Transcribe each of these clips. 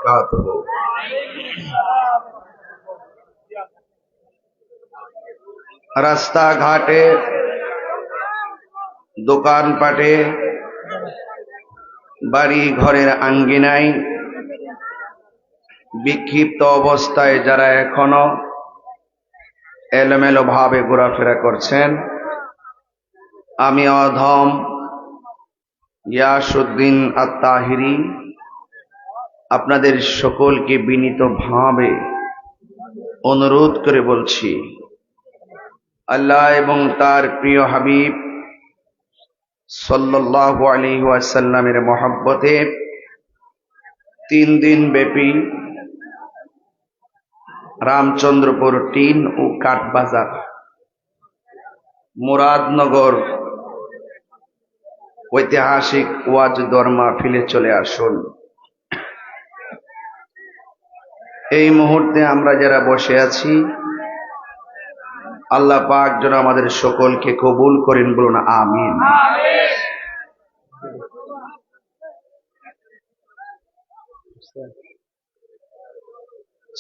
বারাকাতুহু। রাস্তাঘাটে, দোকানপাটে, বাড়ি ঘরের আঙ্গিনায় বিক্ষিপ্ত অবস্থায় যারা এখনো এলোমেলো ভাবে ঘোরাফেরা করছেন, আমি অধম ইয়াসউদ্দিন আত-তাহিরি আপনাদের সকলকে বিনীতভাবে অনুরোধ করে বলছি, আল্লাহ এবং তার প্রিয় হাবিব সাল্লাল্লাহু আলাইহি ওয়াসাল্লামের মহব্বতে 3 দিন ব্যাপী রামচন্দ্রপুর টিন ও কাঠবাজার মুরাদনগর ঐতিহাসিক ওয়াজ দরমা ফিলে চলে আসুন। এই মুহূর্তে আমরা যারা বসে আছি, আল্লাহ পাক যেন আমাদের সকলকে কবুল করেন, বলুন আমিন।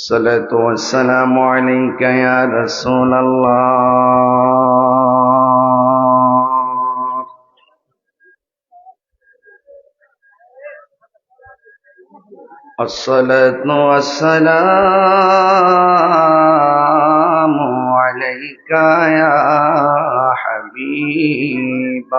সালাতু ওয়াসসালামু আলাইকা ইয়া রাসূলুল্লাহ। আসসালাতু ওয়াসসালামু আলাইকা ইয়া হাবিবাল্লাহ।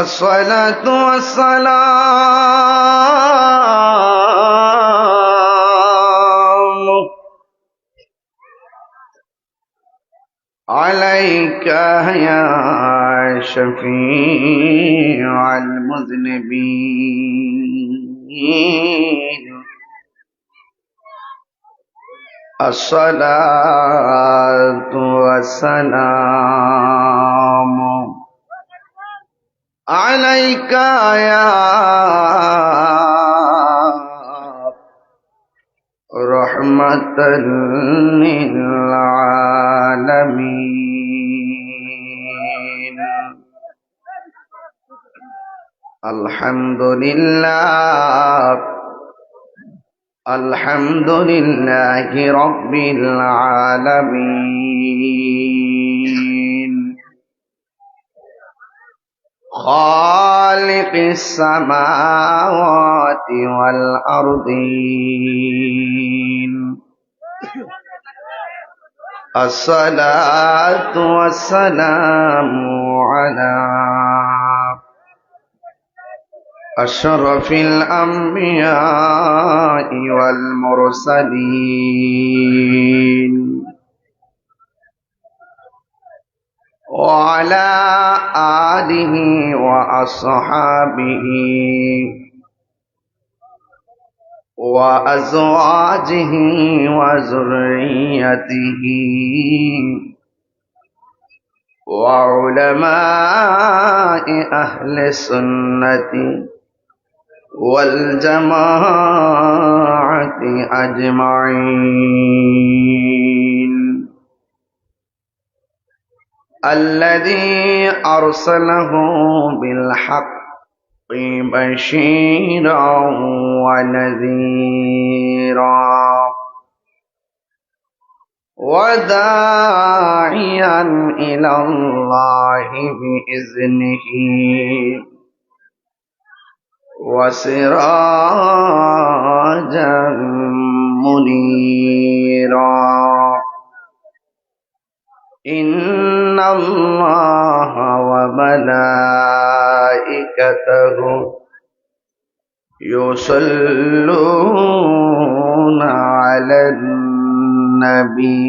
الصلاة والسلام عليك يا شفيع المذنبين. الصلاة والسلام عليك يا رحمة للعالمين. الحمد لله الحمد لله رب العالمين، خالق السماوات والأرضين. الصلاة والسلام على أشرف الأنبياء والمرسلين، وعلى آله وأصحابه وأزواجه وذريته وعلماء أهل السنة والجماعة أجمعين. الذي أرسله بالحق بشيرا ونذيرا وداعيا إلى الله بإذنه وسراجا منيرا. إن الله وملائكته يصلون على النبي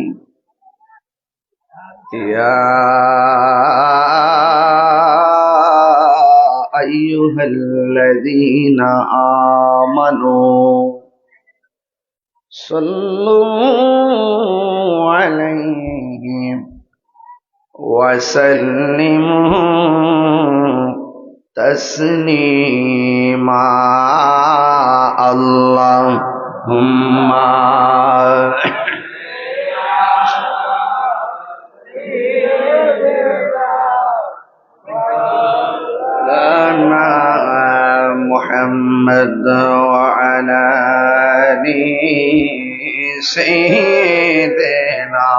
يا أيها الذين آمنوا صلوا عليه وسلموا تسليما. اللهم محمد وعلى آل سيدنا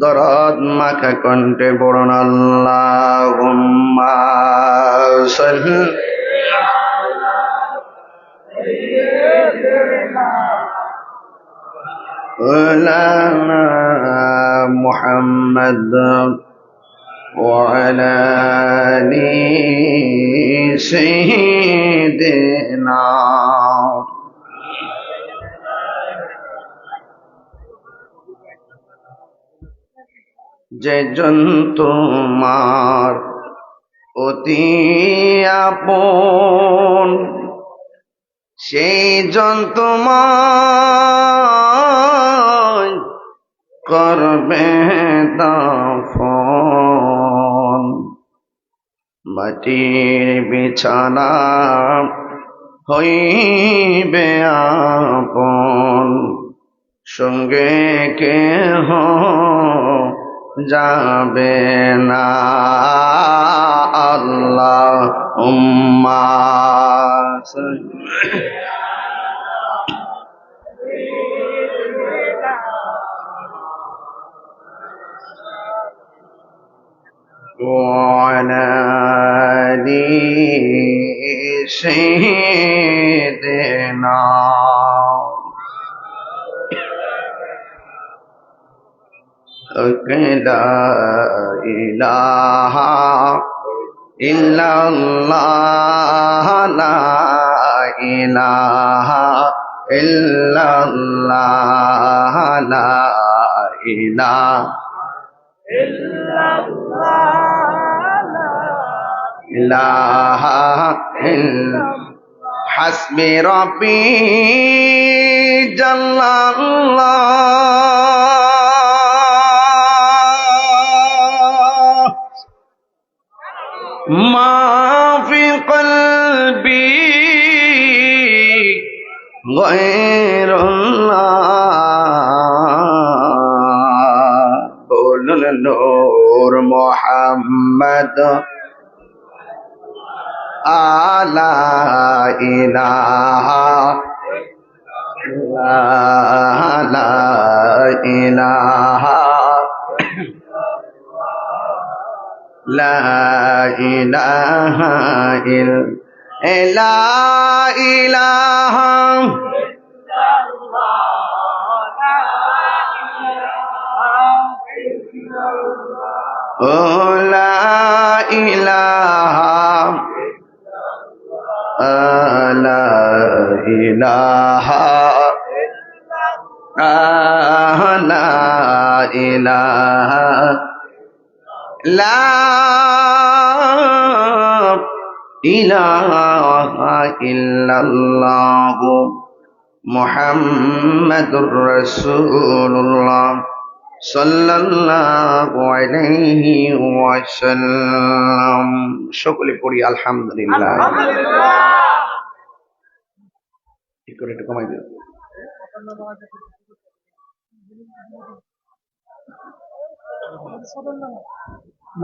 দরদ মাখা কণ্ঠে পড়ুন আল্লাহুম্মা সাল্লি আলা মুহাম্মাদ ওয়া আলা আলি সাইয়্যিদিনা। যেজন তোমার অতি আপন, সেই জন তোমায় করবে দাফন। মাটির বিছানা হইবে আপন, সঙ্গে কেহ যাবে না। আল্লাহুম্মা وعلى آل سيدنا لا إله إلا الله لا إله إلا الله لا إله إلا الله لا إله إلا حسبي ربي جل الله ما في قلبي غير الله قول النور محمد لا إله لا إله لا إله إلا لا إله لا إله لا إله لا إله لا إله إلا الله محمد رسول الله সাল্লাল্লাহু আলাইহি ওয়াসাল্লাম। সকলে পড়ি আলহামদুলিল্লাহ। কি করে একটু কমাই দিও।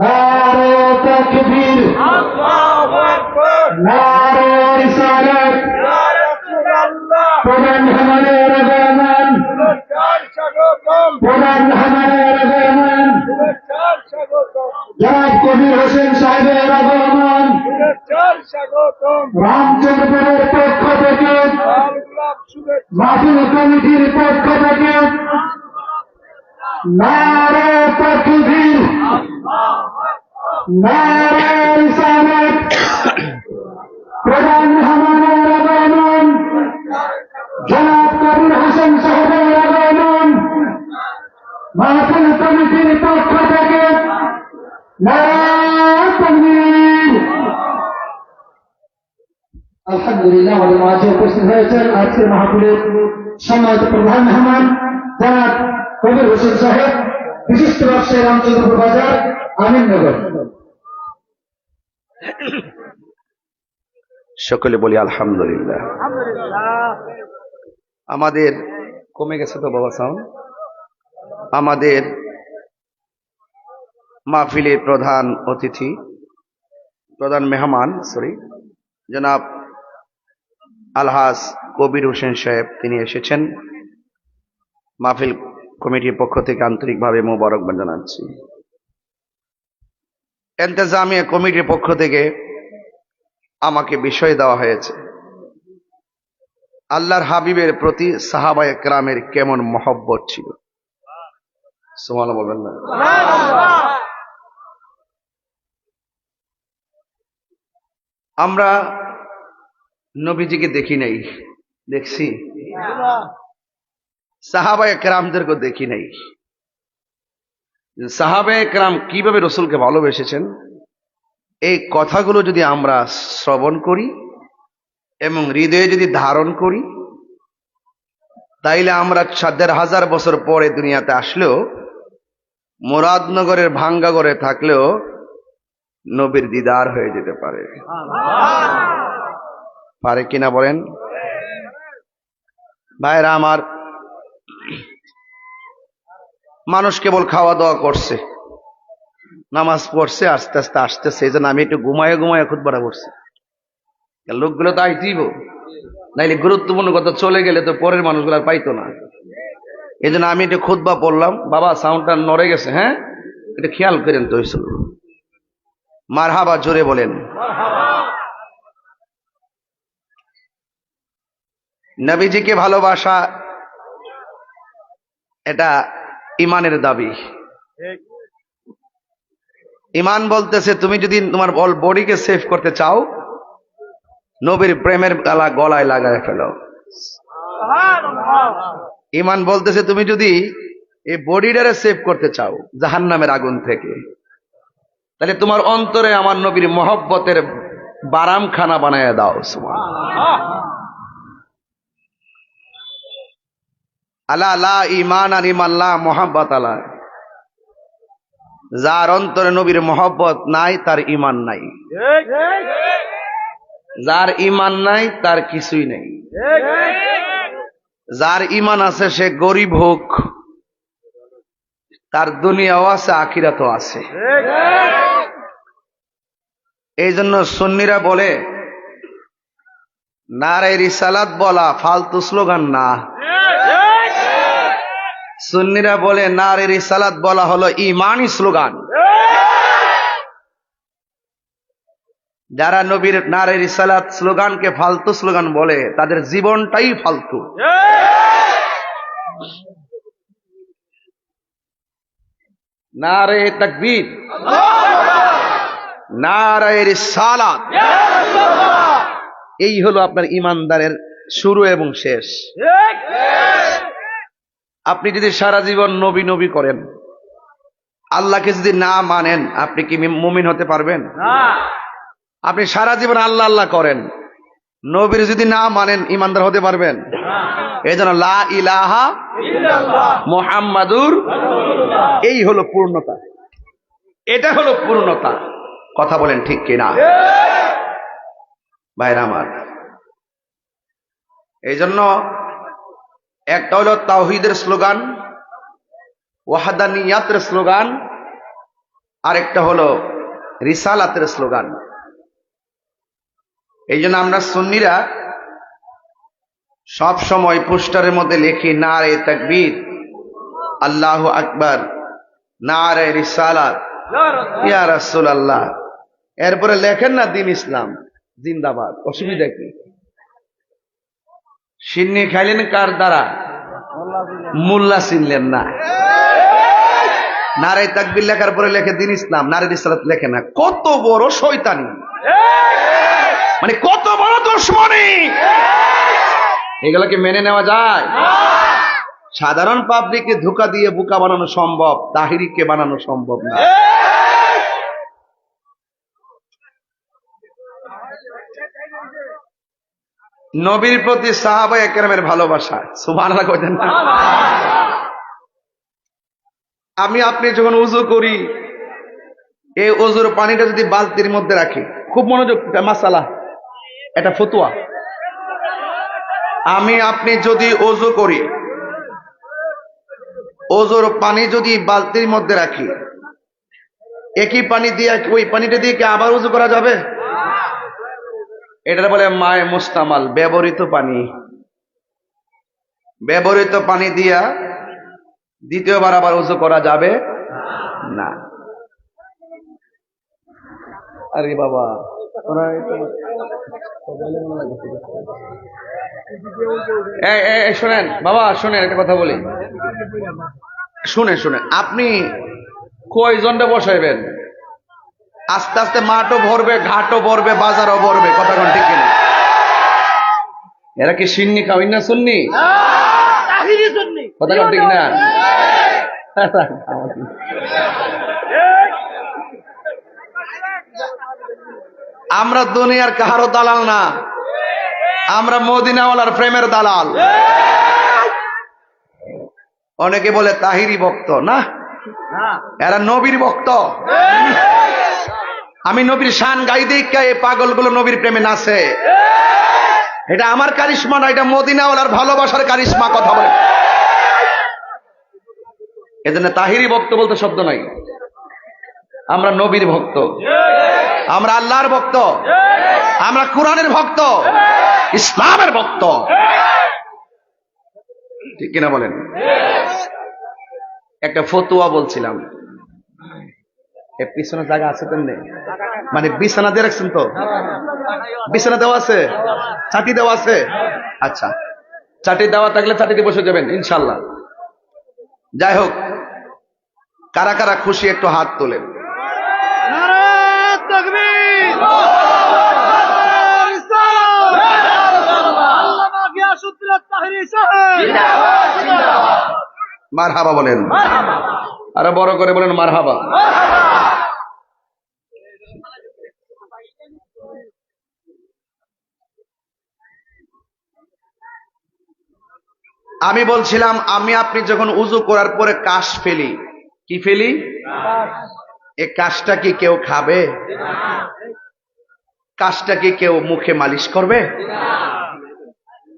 নারে তাকবীর, আল্লাহু আকবার, নারে রিসালাত, ইয়া রাসূলুল্লাহ, প্রধান আমাদের রহমান, শুভেচ্ছার স্বাগতম, প্রধান আমাদের রহমান, শুভেচ্ছার স্বাগতম, জনাব কবির হোসেন সাহেবের রহমান, শুভেচ্ছার স্বাগতম, রামচন্দ্রপুরের পক্ষ থেকে মাহফিল কমিটির পক্ষ থেকে নারে তাকবীর, নারে রিসালাত, প্রধান আমাদের রহমান, জনাব কবির হোসেন সাহেবের রহমান, মাহফিল কমিটির পক্ষ থেকে নারে তাকবীর। আলহামদুলিল্লাহ, আমাদের মাঝে উপস্থিত হয়েছেন আজকের মাহফিলের সম্মানিত প্রধান মেহমান জনাব কবির হোসেন সাহেব, বিশিষ্ট ব্যবসায়ী, রামচন্দ্রপুর বাজার, আমিননগর। সকলে বলি আলহামদুলিল্লাহ। আমাদের কমে গেছে তো বাবা সাউন্ড। আমাদের মাহফিলের প্রধান অতিথি প্রধান মেহমান জনাব আলহাজ কবির হোসেন সাহেব, তিনি এসেছেন। মাহফিল কমিটির পক্ষ থেকে আন্তরিকভাবে মোবারকবাদ জানাচ্ছি। ইন্তেজামিয়া কমিটির পক্ষ থেকে আমাকে বিষয় দেওয়া হয়েছে আল্লাহর হাবিবের প্রতি সাহাবায়ে কেরামের কেমন মহব্বত ছিল। সুবহানাল্লাহ বলবেন না? আমরা নবীজিকে দেখি নাই, দেখছি? সাহাবায়ে কেরামদেরকে দেখি নাই। সাহাবায়ে কেরাম কিভাবে রসুলকে ভালোবেসেছেন, এই কথাগুলো যদি আমরা শ্রবণ করি এবং হৃদয়ে যদি ধারণ করি, তাইলে আমরা ১,৫০০ বছর পরে দুনিয়াতে আসলেও, মুরাদনগরের ভাঙ্গা ঘরে থাকলেও নবীর দিদার হয়ে যেতে পারে। পারে কিনা বলেন ভাইরা আমার? মানুষ কেবল খাওয়া দাওয়া করছে, নামাজ পড়ছে, আস্তে আস্তে আসতেছে। এই জন্য আমি একটু ঘুমায় ঘুমায় খুতবা করছি। লোকগুলো তো আইতেইব, নাইলে গুরুত্বপূর্ণ কথা চলে গেলে তো পরের মানুষগুলো আর পাইতো না। এই জন্য আমি একটু খুতবা পড়লাম। বাবা সাউন্ডটা নড়ে গেছে, হ্যাঁ এটা খেয়াল করেন তো। মারহাবা, জোরে বলেন। নবীজিকে ভালোবাসা এটা ইমানের দাবি। ইমান বলতেছে তুমি যদি তোমার বডিকে সেভ করতে চাও, নবীর প্রেমের গলায় লাগায় ফেলো। ইমান বলতেছে তুমি যদি এই বডিটারে সেভ করতে চাও জাহান্নামের আগুন থেকে, তাহলে তোমার অন্তরে আমার নবীর মহব্বতের বারামখানা বানায় দাও। সুবহানাল্লাহ। আলা লা ঈমান আর ঈমান লা মুহাব্বত আলা। যার অন্তরে নবীর মহব্বত নাই তার ঈমান নাই, যার ঈমান নাই তার কিছুই নেই। যার ঈমান আছে সে গরিব হোক, তার দুনিয়াও আছে আখিরাতও আছে। এই জন্য সুন্নিরা বলে নারে রিসালাত বলা ফালতু স্লোগান না। সুন্নিরা বলে নারে রিসালাত বলা হলো ঈমানি স্লোগান। যারা নবীর নারে রিসালাত স্লোগানকে ফালতু স্লোগান বলে, তাদের জীবনটাই ফালতু। নারে তাকবীর, নারে রিসালাত, এই হলো আপনার ইমানদারের শুরু এবং শেষ। আপনি যদি সারা জীবন নবী নবী করেন, আল্লাহকে যদি না মানেন, আপনি কি মুমিন হতে পারবেন? আপনি সারা জীবন আল্লাহ আল্লাহ করেন, নবীর যদি না মানেন, ইমানদার হতে পারবেন? এই জন্য লা ইলাহা ইল্লাল্লাহ মুহাম্মাদুর, এই হলো পূর্ণতা, এটা হলো পূর্ণতা। কথা বলেন ঠিক কিনা ভাইরা আমার? এই জন্য একটা হলো তাওহীদের স্লোগান, ওয়াহদানিয়াতের স্লোগান, আরেকটা হলো রিসালাতের স্লোগান। এই জন্য আমরা সুন্নিরা সব সময় পোস্টারের মধ্যে লিখি নারে তাকবীর, আল্লাহু আকবার, নারে রিসালাত, ইয়া রাসূলুল্লাহ। এরপরে লেখেন না দ্বীন ইসলাম জিন্দাবাদ। অসুবিধা কি? সিন্নি খাইলেন কার দ্বারা? মোল্লা চিনলেন না। নারে তাকবীর লেখার পরে লেখে দ্বীন ইসলাম, নারে রিসালাত লেখে না। কত বড় শয়তানি, মানে কত বড় দুশমনি! এগুলোকে মেনে নেওয়া যায়? সাধারণ পাবলিককে ধোঁকা দিয়ে বোকা বানানো সম্ভব, তাহিরিকে বানানো সম্ভব না। নবীর প্রতি সাহাবায়ে কেরামের ভালোবাসা, সুবহানাল্লাহ কইতেন না? আমি আপনি যখন উযু করি, এই ওযুর পানিটা যদি বালতির মধ্যে রাখি, খুব মনোযোগ, মাসালা, এটা ফতোয়া। আমি আপনি যদি ওযু করি, ওযুর পানি যদি বালতির মধ্যে রাখি, একই পানি দিয়ে ওই পানিটা দিয়ে কি আবার উজু করা যাবে? এটা বলে মায়ে মুস্তামাল, ব্যবহৃত পানি। ব্যবহৃত পানি দিয়া দ্বিতীয়বার আবার উজু করা যাবে না। আরে বাবা, শোনেন বাবা, শোনেন একটা কথা বলি, শুনে আপনি কয়জনটা বসাইবেন? আস্তে আস্তে মাঠও ভরবে, ঘাটও ভরবে, বাজারও ভরবে, কথা কোন ঠিক কিনা? এরা কি সিন্নি খাওয়াই না সুন্নি? কথা কোন ঠিক না? আমরা দুনিয়ার কাহারও দালাল না, আমরা মদিনাওয়ালার প্রেমের দালাল। অনেকে বলে তাহিরি ভক্ত, না, এরা নবীর ভক্ত। আমি নবীর শান গাই দেখা এই পাগলগুলো নবীর প্রেমে নাচে। এটা আমার কারিশমা না, এটা মদিনাওয়ালার ভালোবাসার কারিশমা। কথা বলে এজন্য তাহিরি ভক্ত বলতে শব্দ নাই। আমরা নবীর ভক্ত, আমরা আল্লাহর ভক্ত, আমরা কোরআনের ভক্ত, ইসলামের ভক্ত, ঠিক কিনা বলেন? একটা ফতুয়া বলছিলাম, এর পিছনে জায়গা আছে তেমনি, মানে বিছানা দিয়ে রাখছেন তো? বিছানা দেওয়া আছে, চাটি দেওয়া আছে? আচ্ছা, চাটি দেওয়া থাকলে চাটিতে বসে যাবেন ইনশাল্লাহ। যাই হোক, কারা কারা খুশি একটু হাত তোলেন। মারহাবা বলেন, আরে বড় করে বলেন মারহাবা। আমি বলছিলাম, আমি আপনি যখন উজু করার পরে কাশ ফেলি, কি ফেলি? এই কাশটা কি কেউ খাবে? কাশটা কি কেউ মুখে মালিশ করবে?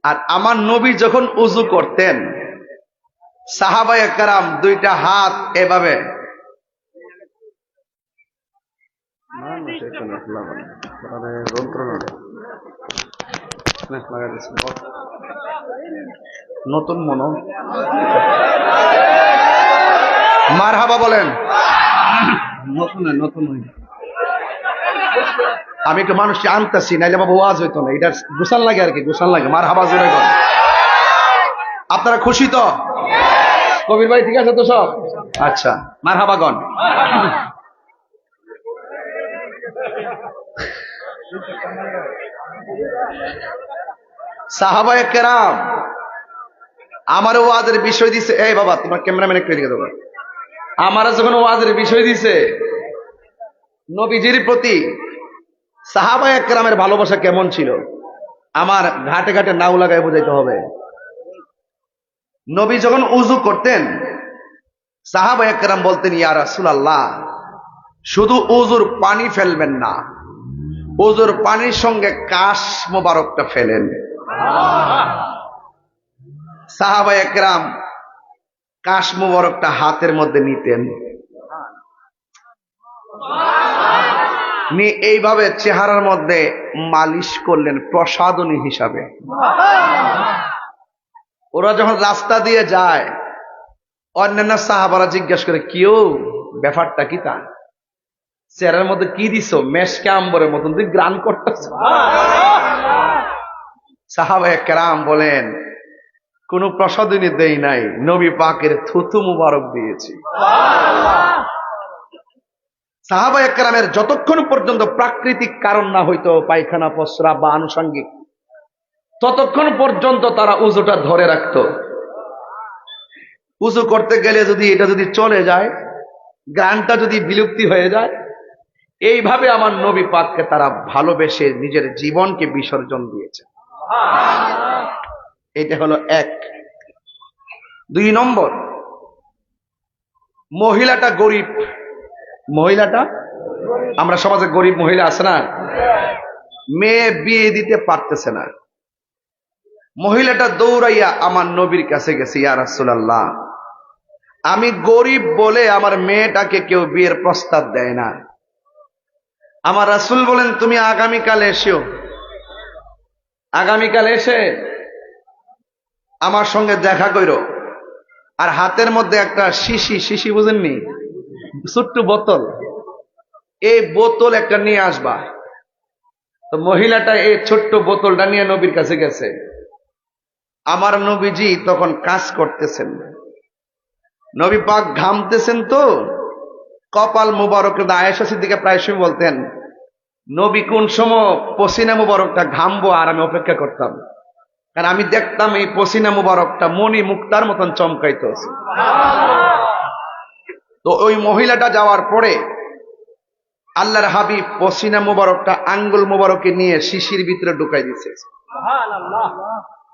আর আমার নবী যখন উজু করতেন, সাহাবায়ে কেরাম দুইটা হাত এভাবে, নতুন মনো মারহাবা বলেন। নতুন আমি একটু মানুষকে আনতেছি, নাইলে বাবা ওয়াজ হইতো না। এটা গোসান লাগে আর কি, গোসান লাগে। মারহাবা জোরে কর। আপনারা খুশি তো? কবির ভাই ঠিক আছে তো সব? আচ্ছা, মারহাবা গণ। সাহাবায়ে কেরাম আমারও ওয়াজের বিষয় দিছে। এই বাবা, তোমার ক্যামেরাম্যান একটু এদিকে দেবো। আমারও যখন ওয়াজের বিষয় দিছে, নবীজির প্রতি সাহাবায়ে কেরামের ভালোবাসা কেমন ছিল, আমার ঘাটে ঘাটে নাও লাগায় বোঝাইতে হবে। নবী যখন উজু করতেন, সাহাবায়ে কেরাম বলতেন, ইয়া রাসূলুল্লাহ, শুধু উজুর পানি ফেলবেন না, উজুর পানির সঙ্গে কাশ মোবারকটা ফেলেন। সাহাবায়ে কেরাম কাশ মোবারকটা হাতের মধ্যে নিতেন, এইভাবে চেহারার মধ্যে মালিশ করলেন প্রসাদনী হিসাবে। ওরা যখন রাস্তা দিয়ে যায়, অন্যান্য সাহাবারা জিজ্ঞাসা করে, কেউ ব্যাপারটা কি? তা চেহারার মধ্যে কি দিছ? মেশকে আম্বরের মতন তুই গ্রান করতেছ। সাহাবায়ে কেরাম বলেন, কোন প্রসাদনী দেই নাই, নবী পাকের থুতু মুবারক দিয়েছি। সাহাবায়ে কেরামের যতক্ষণ পর্যন্ত প্রাকৃতিক কারণ না হইতো, পায়খানা, প্রস্রাব বা আনুষঙ্গিক, ততক্ষণ পর্যন্ত তারা উজুটা ধরে রাখত। উজু করতে গেলে যদি এটা যদি চলে যায়, গানটা যদি বিলুপ্তি হয়ে যায়, এইভাবে আমার নবী পাককে তারা ভালোবেসে নিজের জীবনকে বিসর্জন দিয়েছে। এটা হলো এক। 2 নম্বর, মহিলাটা গরিব। মহিলাটা, আমরা সমাজে গরিব মহিলা আছে না, মেয়ে বিয়ে দিতে পারতেছে না, মহিলাটা দৌড়াইয়া আমার নবীর কাছে গেছে, ইয়া রাসূলুল্লাহ, আমি গরিব বলে আমার মেয়েটাকে কেউ বিয়ের প্রস্তাব দেয় না। আমার রাসূল বলেন তুমি আগামীকাল এসো, আগামীকাল এসে আমার সঙ্গে দেখা করো, আর হাতের মধ্যে একটা শিশি বুঝেননি, ছোট্ট বোতল, এই বোতল একটা নিয়ে আসবা। তো মহিলাটা এই ছোট্ট বোতলটা নিয়ে নবীর কাছে গেছে। আমার নবীজি তখন কাজ করতেছেন, নবী পাক ঘামতেছেন, তো কপাল মুবারক। আয়েশা সিদ্দিকা প্রায় সময় বলতেন নবী কোন সময় পসিনা মুবারকটা ঘামবো আর আমি অপেক্ষা করতাম, কারণ আমি দেখতাম এই পসিনা মুবারকটা মণি মুক্তার মতন চমকাইতো। তো ওই মহিলাটা যাওয়ার পরে আল্লাহর হাবিব পসিনা মুবারকটা আঙ্গুল মুবারকে নিয়ে শিশির ভিতরে ঢুকাই দিছে।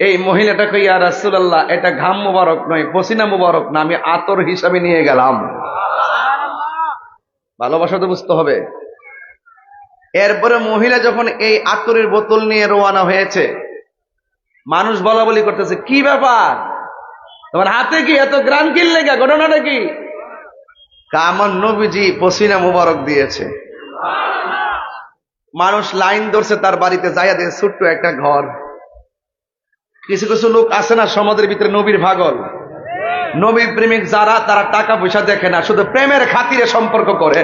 এই মহিলাটাকে ইয়া রাসূলুল্লাহ এটা ঘাম মুবারক নয়, পসিনা মুবারক না, আমি আতর হিসাবে নিয়ে গেলাম। ভালোবাসা তো বুঝতে হবে। এরপরে মহিলা যখন এই আতরের বোতল নিয়ে রওনা হয়েছে, মানুষ বলা বলি করতেছে কি ব্যাপার, তোমার হাতে কি এত গ্রাম কিনলে, ঘটনাটা কি? আমার নবীজি পসিনা মুবারক দিয়েছে। মানুষ লাইন ধরছে তার বাড়িতে, যাইয়া দিয়ে ছোট্ট একটা ঘর। কিছু কিছু লোক আছে না সমাজের ভিতরে নবীর পাগল, নবীর প্রেমিক যারা, তারা টাকা পয়সা দেখে না, শুধু প্রেমের খাতিরে সম্পর্ক করে।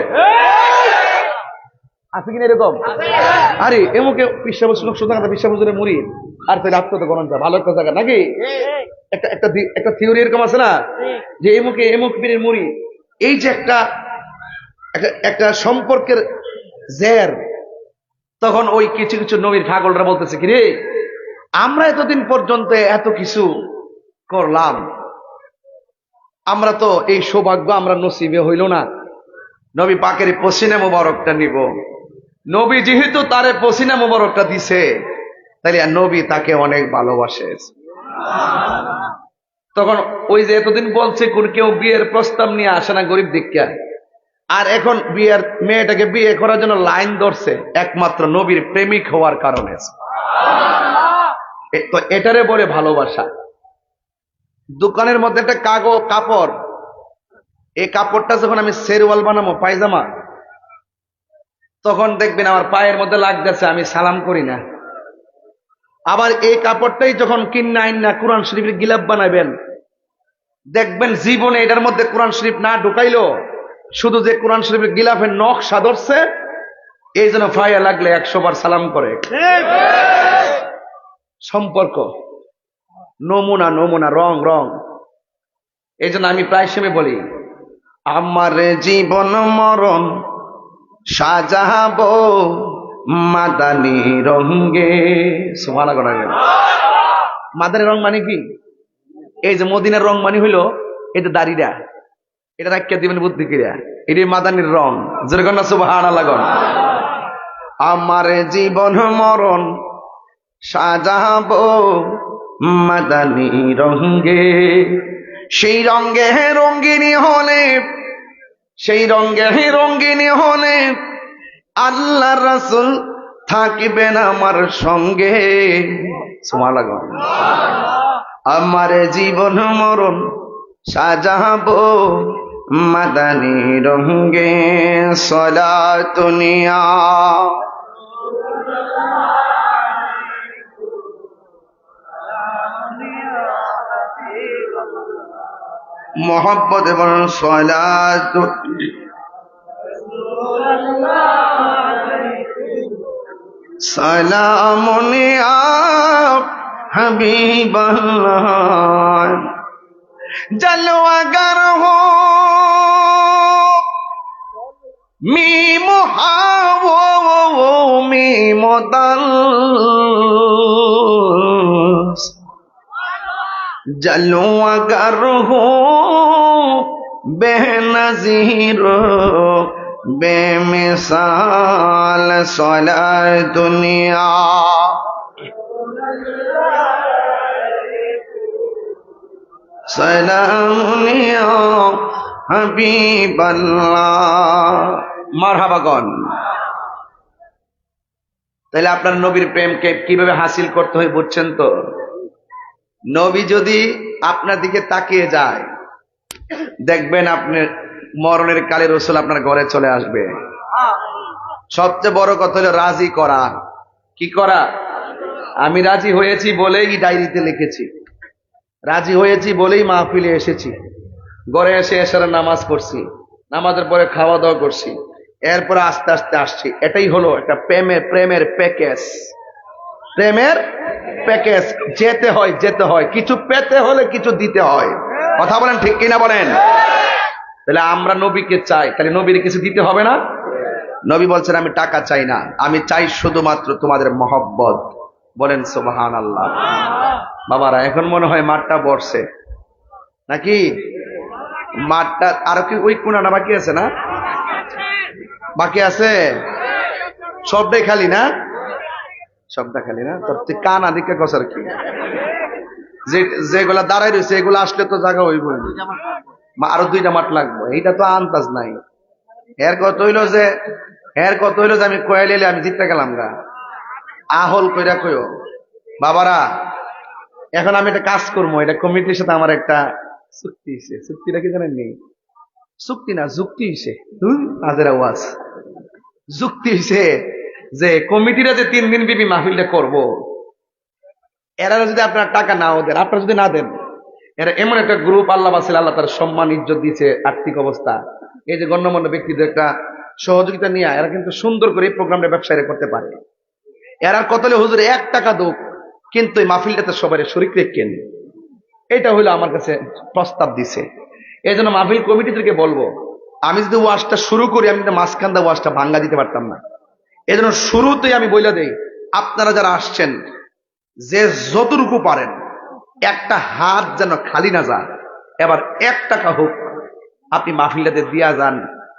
আছে কিনা এরকম? আরে এমুকে বিশ্বাবসুর সুতরাং বিশ্বাবসুরের মুড়ি আর তাই আত্মত গণন ভালো একটা জায়গা নাকি? একটা থিওরি এরকম আছে না যে এমুকে এমুক পীরের মুড়ি, এই যে একটা সম্পর্কের জের। তখন ওই কিছু কিছু নবীর পাগলরা বলতেছে কি রে, আমরা এতদিন পর্যন্ত এত কিছু করলাম, আমরা তো এই সৌভাগ্য আমরা নসিবে হইল না নবী পাকের পসিনা মুবারকটা নিব। নবী যেহেতু তারে পসিনা মুবারকটা দিছে, তাহলে নবী তাকে অনেক ভালোবাসে। তখন ওই যে এতদিন বলছে কোন কেউ বিয়ের প্রস্তাব নিয়ে আসে না গরিব দীক্ষা, আর এখন বিয়ের মেয়েটাকে বিয়ে করার জন্য লাইন ধরছে একমাত্র নবীর প্রেমিক হওয়ার কারণে। তো এটারে বলে ভালোবাসা। দোকানের মধ্যে একটা কাপড়, এই কাপড়টা যখন আমি শেরওয়াল বানাবো পায়জামা, তখন দেখবেন আমার পায়ের মধ্যে লাগতেছে, আমি সালাম করি না। আবার এই কাপড়টাই যখন কিন্না আইন্না কোরআন শরীফের গিলাপ বানাবেন, দেখবেন জীবনে এটার মধ্যে কোরআন শরীফ না ঢুকাইলো, শুধু যে কোরআন শরীফের গিলাফের নকশা ধরছে, এই জন্য ফায়া লাগলে 100 বার সালাম করে। সম্পর্ক নমুনা নমুনা, রং রং। এই জন্য আমি প্রায় সময় বলি আমার জীবন মরণ সাজাবো মাদানি রঙে। সুবহানাল্লাহ। মাদানি রং মানে কি? এই যে মদিনার রং মানে হইলো এটা দাড়িটা, এটা রাখিয়া দিবেন বুদ্ধি করিয়া, এটি মাদানির রং। যেরকম না সুবহানাল্লাহ। আমার জীবন মরণ সাজাবো মাদানি রঙে, সেই রঙে রঙ্গিনী হলে, সেই রঙে রঙ্গিনী হলে আল্লাহ রাসূল থাকবেন আমার সঙ্গে। সুবহানাল্লাহ। আমার জীবন মরণ সাজাবো মাদানি রঙে, সলাতুনিয়া মোহাব্বত এবং সলাত সালামুনিয়া হাবিবাল্লাহ, জলওয়াগার হো মিম হাওো মিম দাল, জলওয়াগার হো বেনজির বেমিসাল সলাত দুনিয়া, সালামুনিয়া হাবিবাল্লাহ। মারহাবাগন। তাহলে আপনার নবীর প্রেমকে কিভাবে হাসিল করতে হয় বুঝছেন তো? নবী যদি আপনার দিকে তাকিয়ে যায়, দেখবেন আপনি মরণের কালে রসুল আপনার ঘরে চলে আসবে। সবচেয়ে বড় কথা হলো রাজি করা। কি করা? আমি রাজি হয়েছি বলেই ডায়েরিতে লিখেছি, রাজি হয়েছি বলেই মাহফিলে এসেছি, ঘরে এসে এসার নামাজ পড়ছি, নামাজের পরে খাওয়া দাওয়া করছি, এরপরে আস্তে আস্তে আসছি। এটাই হলো একটা প্রেমের প্যাকেজ। প্রেমের প্যাকেজ। যেতে হয়, যেতে হয়, কিছু পেতে হলে কিছু দিতে হয়। কথা বলেন ঠিক কিনা বলেন? তাহলে আমরা নবীকে চাই, তাহলে নবীর কিছু দিতে হবে না? নবী বলছেন আমি টাকা চাই না, আমি চাই শুধুমাত্র তোমাদের মহব্বত। বলেন সুবহানাল্লাহ। বাবারা এখন মনে হয় মাঠটা বর্ষে নাকি? মাঠটা আরো কি ওই কোনাটা বাকি আছে না? বাকি আছে? সবটাই খালি না? সবটা খালি না? তোর তুই কান আদিকে কসার কি? যেগুলা দাঁড়াই রয়েছে এগুলো আসলে তো জায়গা হইব, আরো 2টা মাঠ লাগবে। এইটা তো আন্দাজ নাই। এর কত হইলো যে আমি কয়ালে আমি জিততে গেলাম গা। আহল কইরা কইও বাবারা। এখন আমি একটা কাজ করবো, এটা কমিটির সাথে আমার একটা চুক্তি হয়েছে। চুক্তিটা কি জানেন? নেই চুক্তি না, যুক্তি হয়েছে। হাজারা ওয়াজ যুক্তি হয়েছে যে কমিটিরা যে 3 দিন বিবি মাহফিলটা করব, এরা যদি আপনার টাকা নাও দেন, আপনারা যদি না দেন, এরা এমন একটা গ্রুপ আল্লাহ বাসিল, আল্লাহ তার সম্মান ইজ্জত দিয়েছে, আর্থিক অবস্থা, এই যে গণ্যমান্য ব্যক্তিদের একটা সহযোগিতা নিয়ে এরা কিন্তু সুন্দর করে এই প্রোগ্রামটা ব্যবসায়ীরা করতে পারে। এরা কতলে হুজুর 1 টাকা দোক, কিন্তু এই মাহফিলটাতে সবাই শরিক রেখেন। এটা হইলো আমার কাছে প্রস্তাব দিছে। এই জন্য মাহফিল কমিটিদেরকে বলবো, আমি যদি ওয়াজটা শুরু করি, আমি মাঝখানটা ওয়াজটা ভাঙ্গা দিতে পারতাম না। এই জন্য শুরুতেই আমি বলে দেই, আপনারা যারা আসছেন, যে যতটুকু পারেন, একটা হাত যেন খালি না যায়। এবার 1 টাকা হোক আপনি মাহফিলটাতে দিয়া যান,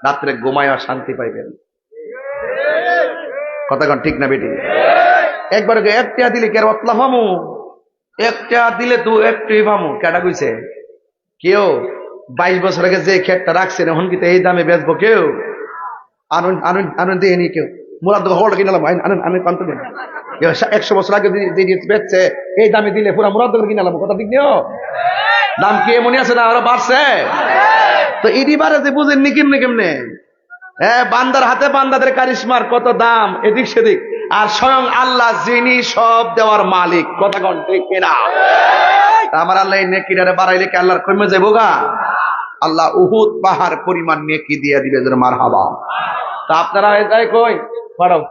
রাত্রে ঘুমায় শান্তি পাইবেন। কথা কন ঠিক না বেটি? একবার 1 টাকা দিলে কে অতলা ফামু? 1 টাকা দিলে তো একটুই ফামু। কেটা কইছে? কেউ 22 বছর আগে যে ক্ষেতটা রাখছেন এখন কি এই দামে বেচবো কেউ? আনুন আনুন আনুন দিয়ে নি কেউ মুরাদ হলটা কিনালাম, আনুন আনুন কান্ত দেন। 100 বছর আগে বেচছে এই দামে দিলে পুরা মুরাদ কিনালাম। কথা ঠিক নিও? দাম কি এমনই আছে না আরো বাড়ছে? তো এটি বারে যে বুঝেননি কেমনে কেমনে? হ্যাঁ, বান্দার হাতে বান্দাদের কারিশমার কত দাম এদিক সেদিক, আর স্বয়ং আল্লাহ যিনি সব দেওয়ার মালিক। কথা কন ঠিক কিনা? আমার আল্লাহ এই নেকিটারে বাড়াইলে কি আল্লাহর কমে যাবো গা? আল্লাহ উহুদ পাহাড় পরিমাণ নেকি দিয়ে দিবে। মারহাবা। তা আপনারা কই পাঠাও,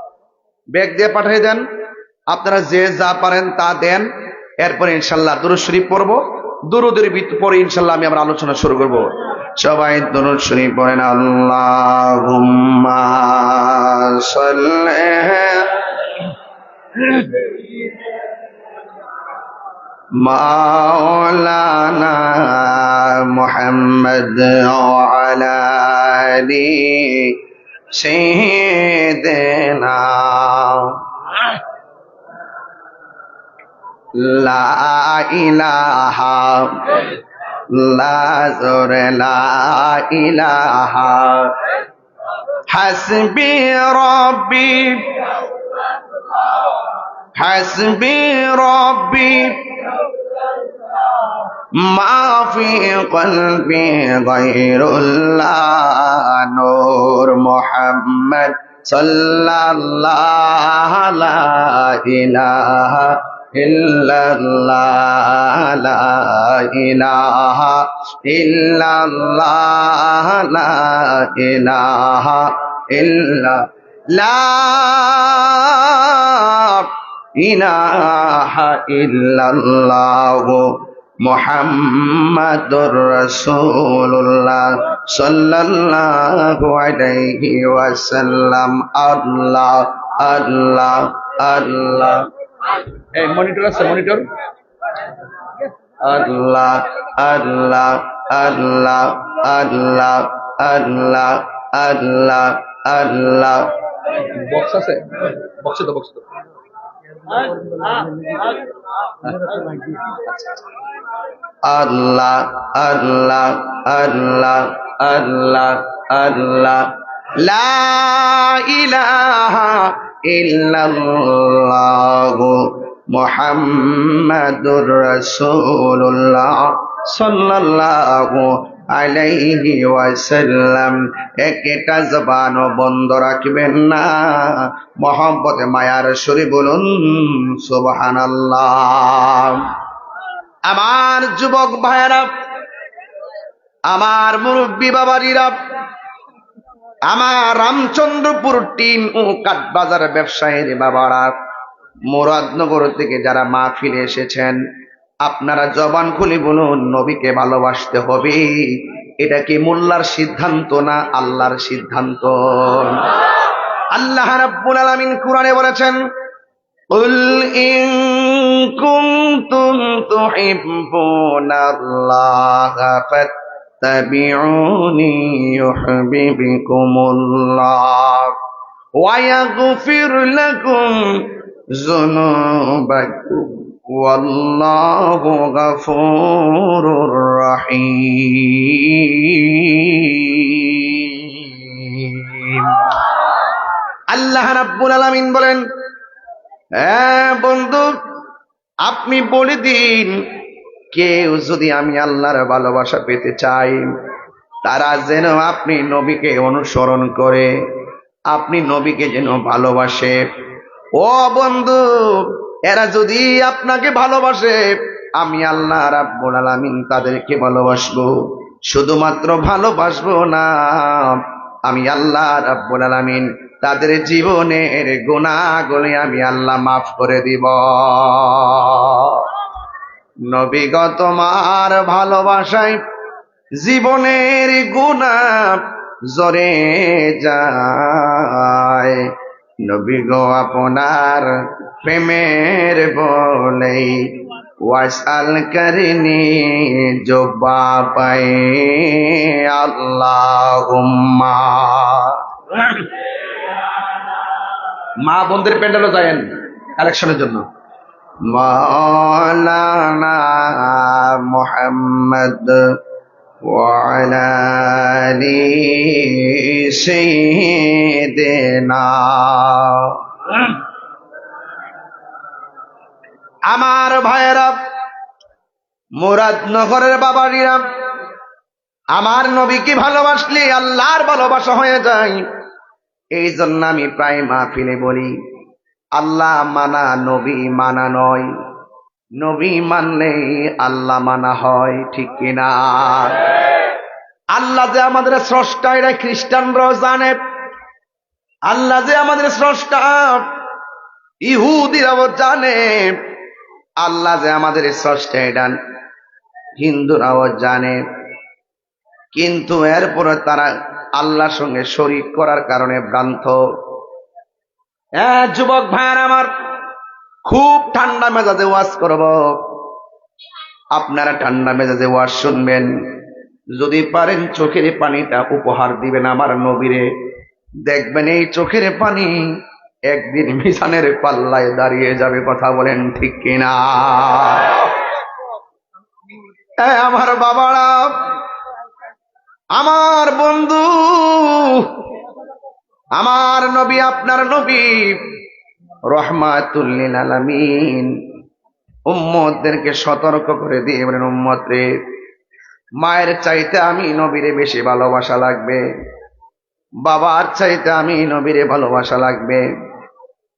ব্যাগ দিয়ে পাঠিয়ে দেন। আপনারা যে যা পারেন তা দেন। এরপরে ইনশাল্লাহ দুরূদ শরীফ পড়বো। দুরূদের পরে ইনশাল্লাহ আমি আমার আলোচনা শুরু করব। সবাই দুরূদ শরীফ পড়েন। আল্লাহুম্মা সাল্লি মাওলানা মুহাম্মদ ওয়া আলা আলি সাইয়্যিদিনা লা ইলাহা লা ইলাহা হাসবি রাব্বি মা ফি কলবি গায়রুল্লাহ নূর মুহাম্মদ সাল্লাল্লাহু লা ইলাহা ইল্লাল্লাহ লা ইলাহা ইল্লাল্লাহ লা ইলাহা ইল্লাল্লাহ ইলাহা ইল্লাল্লাহ মুহাম্মাদুর রাসূলুল্লাহ সাল্লাল্লাহু আলাইহি ওয়াসাল্লাম। আল্লাহ আল্লাহ আল্লাহ। এই মনিটর আছে? মনিটর। আল্লাহ আল্লাহ আল্লাহ আল্লাহ আল্লাহ আল্লাহ আল্লাহ। বক্স আছে? বক্সে তো বক্স তো আল্লাহ আল্লাহ আল্লাহ আল্লাহ আল্লাহ লা ইলাহা ইল্লাল্লাহ মুহাম্মাদুর রাসূলুল্লাহ সাল্লাল্লাহু আলাইহি ওয়াসাল্লাম। একটা জবানও বন্ধ রাখবেন না, মহব্বতে মায়ার সুরে বলুন সুবহানাল্লাহ। আমার যুবক ভাইয়েরা, আমার মুরব্বী বাবাজিরা, আমার রামচন্দ্রপুর টিন ও কাঠবাজার ব্যবসায়ীর বাবারা, মুরাদনগর থেকে যারা মাহফিলে এসেছেন, আপনারা জবান খুলে বলুন নবীকে ভালোবাসতে হবে। এটা কি মোল্লার সিদ্ধান্ত না আল্লাহর সিদ্ধান্ত? আল্লাহ রাব্বুল আলামিন কুরআনে বলেছেন, কুল ইন কুনতুম তুহিব্বুনাল্লাহা ফাত্তাবিউনি ইউহিব্বুকুমুল্লাহ ওয়া ইয়াগফির লাকুম যুনুবাকুম ওয়াল্লাহু গফুরুর রহিম। আল্লাহ রাব্বুল আলামিন বলেন, হ্যাঁ বন্ধু, আপনি বলে দিন, কেউ যদি আমি আল্লাহর ভালোবাসা পেতে চাই, তারা যেন আপনি নবীকে অনুসরণ করে, আপনি নবীকে যেন ভালোবাসে। ও বন্ধু, এরা যদি আপনাকে ভালোবাসে, আমি আল্লাহ রাব্বুল আলামিন তাদেরকে ভালোবাসবো। শুধুমাত্র ভালোবাসবো না, আমি আল্লাহ রাব্বুল আলামিন তাদের জীবনের গুনাহগুলি আমি আল্লাহ মাফ করে দিব। নবী গো তোমার ভালোবাসায় জীবনের গুনাহ ঝরে যায়। নবী গো আপনার প্রেমের বলেই ওয়াসাল করিনি জোবা পাই আল্লাহুম্মা। মা বোনদের প্যান্ডেলে যায়েন কালেকশনের জন্য। মাওলানা মুহাম্মদ ওয়া আলা আলি সাইয়্যিদিনা। আমার ভাইয়েরা, মুরাদনগরের বাবাজিরা, আমার নবীকে ভালোবাসলে আল্লাহর ভালোবাসা হয়ে যায়। এই জন্য আমি প্রায় মাহফিলে বলি, আল্লাহ মানা নবী মানা নয়, নবী মানলে আল্লাহ মানা হয়, ঠিক কিনা? আল্লাহ যে আমাদের স্রষ্টা এটা খ্রিস্টানরাও জানে। আল্লাহ যে আমাদের স্রষ্টা ইহুদিরাও জানে। আল্লাহ যে আমাদের স্রষ্টা এটা হিন্দুরাও জানে। কিন্তু এরপরে তারা আল্লাহর সঙ্গে শরীক করার কারণে ভ্রান্ত। যুবক ভাইয়ার আমার, খুব ঠান্ডা মেজাজে ওয়াজ করব, আপনারা ঠান্ডা মেজাজে ওয়াজ শুনবেন। যদি পারেন চোখের পানিটা উপহার দিবেন আমার নবীরে। দেখবেন এই চোখের পানি একদিন মিজানের পাল্লায় দাঁড়িয়ে যাবে। কথা বলেন ঠিক কিনা? আমার বাবারা, আমার বন্ধু, আমার নবী, আপনার নবী রহমাতুল লিল আলামিন উম্মতদেরকে সতর্ক করে দিয়ে বলেন, উম্মত রে, মায়ের চাইতে আমি নবীরে বেশি ভালোবাসা লাগবে, বাবার চাইতে আমি নবীরে ভালোবাসা লাগবে,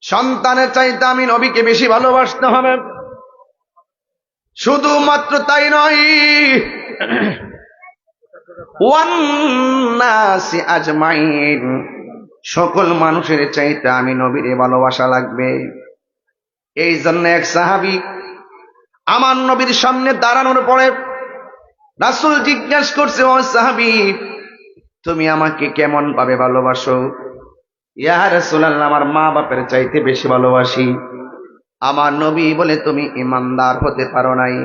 সন্তানের চাইতে আমি নবীকে বেশি ভালোবাসতে হবে। শুধুমাত্র তাই নয়, ওয়ান্নাসি আজমাইন, সকল মানুষের চাইতে আমি নবীরে ভালোবাসা লাগবে। এই জন্য এক সাহাবী আমার নবীর সামনে দাঁড়ানোর পরে রাসূল জিজ্ঞেস করছে, ও সাহাবী, তুমি আমাকে কেমন ভাবে ভালোবাসো? ইয়া রাসূলুল্লাহ, আমার মা বাপের চাইতে বেশি ভালোবাসি। আমার নবী বলে, তুমি ঈমানদার হতে পারো নাই,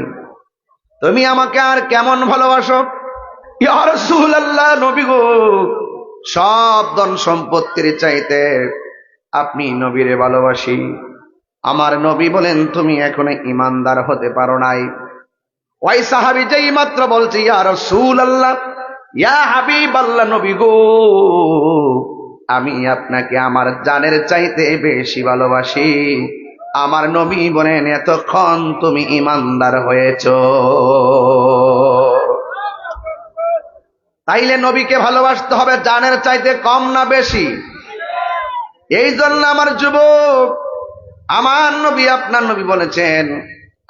তুমি আমাকে আর কেমন ভালোবাসো? ইয়া রাসূলুল্লাহ, নবী গো, সব ধন সম্পত্তির চাইতে আপনি নবীরে ভালোবাসি। আমার নবী বলেন, তুমি এখনো ঈমানদার হতে পারো নাই। ওই সাহাবী যেই মাত্র বলছে, ইয়া রাসূলুল্লাহ, ইয়া হাবিবাল্লাহ, নবী গো, আমি আপনাকে আমার জানের চাইতে বেশি ভালোবাসি। আমার নবী বলেন, এতক্ষণ তুমি ঈমানদার হয়েছো। তাইলে নবীকে ভালোবাসতে হবে জানের চাইতে কম না বেশি? এই জন্য আমার যুবক, আমার নবী আপনার নবী বলেছেন,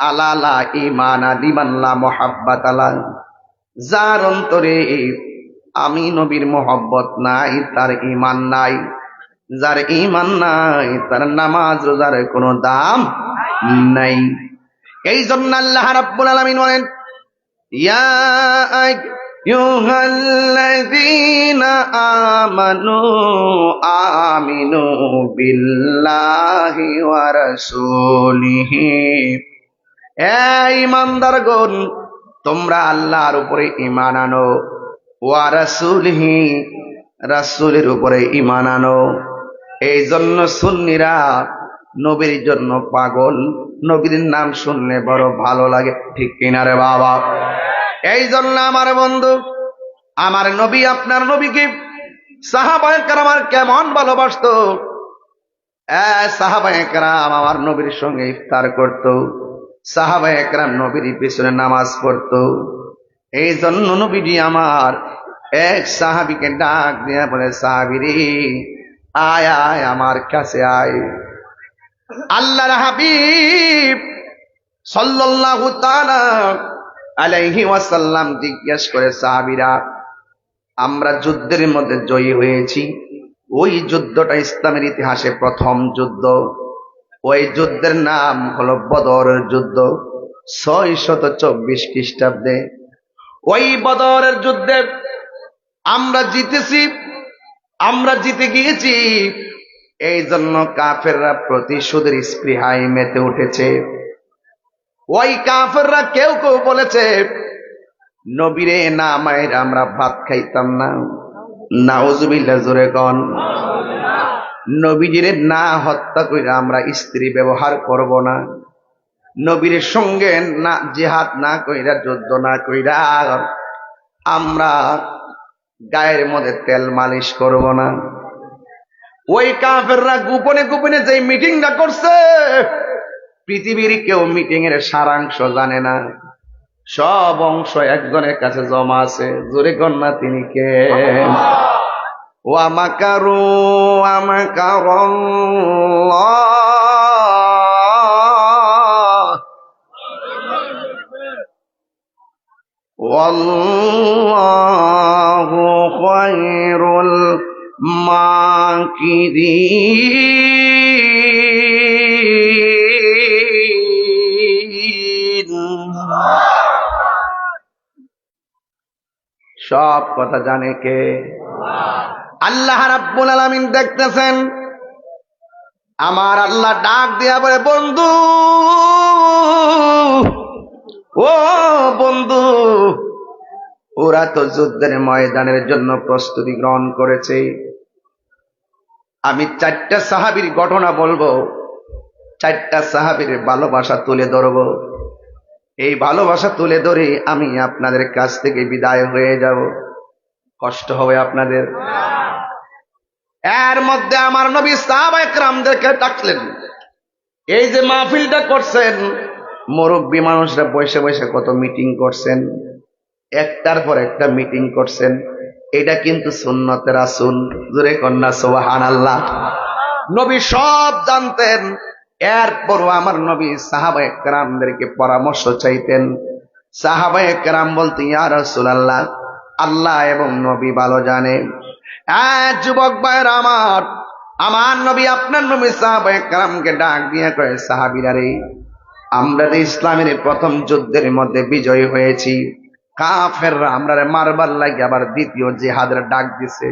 আলা লা ঈমানা লিমান লা মুহাব্বাত আলা, যার অন্তরে আমি নবীর মোহব্বত নাই তার ঈমান নাই, যার ঈমান নাই তার নামাজ রোজার কোনো দাম নাই। এই জন্য আল্লাহ রাব্বুল আলামিন বলেন, ইয়া আইয়ুহাল্লাযীনা আমানু আমিনু বিল্লাহি ওয়া রাসূলিহি, এই ঈমানদারগণ তোমরা আল্লাহর উপরে ঈমান আনো, ওয়া রাসূলিহি রাসূলের উপরে ঈমান আনো। এই জন্য সুন্নিরা নবীর জন্য পাগল, নবীর নাম শুনলে বড় ভালো লাগে, ঠিক কিনা রে বাবা? এই জন্য আমার বন্ধু, আমার নবী আপনার নবীকে সাহাবায়ে কেরাম কেমন ভালোবাসতো। সাহাবায়ে কেরাম আমার নবীর সঙ্গে ইফতার করত, সাহাবায়ে কেরাম নবীর পিছনে নামাজ পড়তো। এই জন্য নবীজি আমার এক সাহাবীকে ডাক দিয়ে বলে, সাহাবীরে আয় আয় আমার কাছে আয়। আল্লাহর হাবিব সাল্লাল্লাহু তাআলা আলাইহি ওয়াসাল্লাম জিজ্ঞেস করে, সাহাবীরা আমরা যুদ্ধের মধ্যে জয়ী হয়েছি, ওই যুদ্ধটা ইসলামের ইতিহাসে প্রথম যুদ্ধ, ওই যুদ্ধের নাম হলো বদরের যুদ্ধ, 624 খ্রিস্টাব্দে। ওই বদরের যুদ্ধে আমরা জিতেছি, আমরা জিতে গিয়েছি। এই জন্য কাফেররা প্রতিশোধের স্পৃহায় মেতে উঠেছে। ওই কাফেররা কেউ কেউ বলেছে, নবীরে না মায়ের আমরা ভাত খাইতাম না। নাউজুবিল্লাহ, জোরে কন। নবীজিরে না হত্যা কইরা আমরা স্ত্রী ব্যবহার করব না। নবীর সঙ্গে না জিহাদ না কইরা, যুদ্ধ না কইরা আমরা গায়ের মধ্যে তেল মালিশ করব না। ওই কাফেররা গোপনে গোপনে যে মিটিংটা করছে, পৃথিবীর কেউ মিটিং এর সারাংশ জানে না, সব অংশ একজনের কাছে জমা আছে। জোরে কন্যা, তিনি কে? ওয়া মাকারু ওয়া মাকারাল্লাহ ওয়াল্লাহু খায়রুল মাকিরিন। সব কথা জানে কে? আল্লাহ রাব্বুল আলামিন দেখতেছেন। আমার আল্লাহ ডাক দিয়া বলে, বন্ধু, ও বন্ধু, ওরা তো যুদ্ধের ময়দানের জন্য প্রস্তুতি গ্রহণ করেছে। আমি 4টা সাহাবীর ঘটনা বলবো, 4টা সাহাবীর ভালোবাসা তুলে ধরবো। এই ভালোবাসা তুলে ধরে আমি আপনাদের কাছ থেকে বিদায় হয়ে যাব। কষ্ট হবে আপনাদের। এর মধ্যে আমার নবী সাহাবায়ে কেরামদেরকে ডাকলেন। এই যে মাহফিলটা করছেন, মুরব্বী মানুষরা বসে বসে কত মিটিং করছেন, একটার পর একটা মিটিং করছেন। এটা কিন্তু সুন্নতে রাসূল। জোরে কন্যা সুবহানাল্লাহ। নবী সব জানতেন, এরপরও আমার নবী সাহাবায়ে কেরামদেরকে পরামর্শ চাইতেন। সাহাবায়ে কেরাম বলতেন, ইয়া রাসূলুল্লাহ, আল্লাহ এবং নবী ভালো জানে। যুবক ভাইয়েরা আমার, আমার নবী আপনার নবী সাহাবায়ে কেরামকে ডাক দিয়ে কয়ে, সাহাবীরা রে, আমরা যে ইসলামের প্রথম যুদ্ধের মধ্যে বিজয়ী হয়েছি, কাফেররা আমরা মারবার লাগে আবার দ্বিতীয় জিহাদের ডাক দিছে।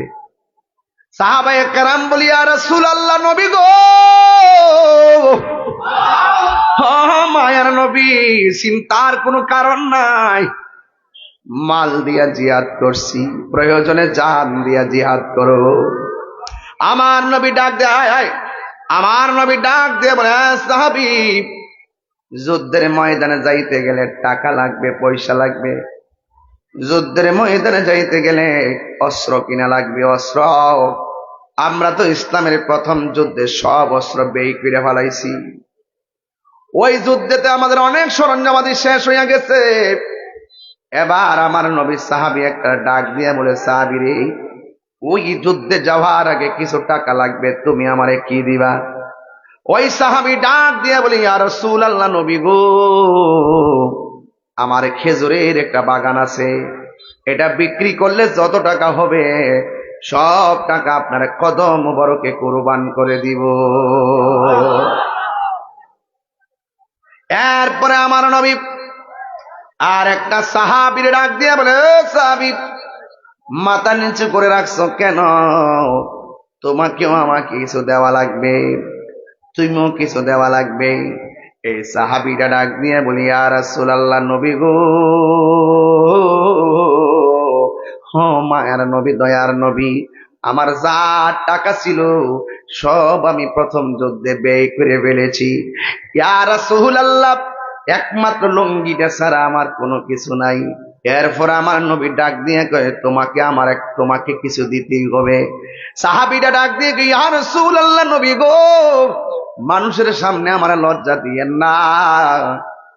সাহাবায়ে কেরাম বলি, ইয়া রাসূলুল্লাহ, নবী গো, মায়ার নবী, চিন্তার কোনো কারণ নাই। মাল দিয়া জিহাদ করছি, প্রয়োজনে জান দিয়া জিহাদ করো। আমার নবী ডাক দেয়, আমার নবী ডাক দিয়ে বলে, সাহাবী, যুদ্ধের ময়দানে যাইতে গেলে টাকা লাগবে, পয়সা লাগবে। যুদ্ধের ময়দানে যাইতে গেলে অস্ত্র কিনা লাগবে, অস্ত্র। আমরা তো ইসলামের প্রথম যুদ্ধে সব অস্ত্র ব্যয় করে ফেলাইছি। ওই যুদ্ধেতে আমাদের অনেক সরঞ্জামাদি শেষ হইয়া গেছে। এবার আমার নবী সাহাবী একটা ডাক দিয়ে বলে, সাহাবী রে, ওই যুদ্ধে যাওয়ার আগে কিছু টাকা লাগবে, তুমি আমারে কি দিবা? ওই সাহাবী ডাক দিয়ে বলে, ইয়া রাসূলুল্লাহ, নবী গো, আমার খেজুরের একটা বাগান আছে, এটা বিক্রি করলে যত টাকা হবে সব টাকা আপনার কদম মোবারকে কুরবান করে দিব। এরপরে আমার নবী আর একটা সাহাবীর ডাক দিয়ে বলে, ও সাহাবী, মাথা নিচু করে রাখছো কেন? তোমাকেও আমাকে কিছু দেওয়া লাগবে, তুমিও কিছু দেওয়া লাগবে। এই সাহাবীটা ডাক দিয়ে বলি, ইয়া রাসূলুল্লাহ, নবী গো, মায়ার নবী, দয়ার নবী, আমার যা টাকা ছিল সব আমি প্রথম যুদ্ধে ব্যয় করে ফেলেছি। ইয়া রাসূলুল্লাহ, একমাত্র লুঙ্গিটা ছাড়া আমার কোনো কিছু নাই। এরপর আমার নবী ডাক দিয়ে কয়ে, তোমাকে কিছু দিতেই হবে। সাহাবীটা ডাক দিয়ে কই, ইয়া রাসূলুল্লাহ, নবী গো, মানুষের সামনে আমার লজ্জা দিয়েন না,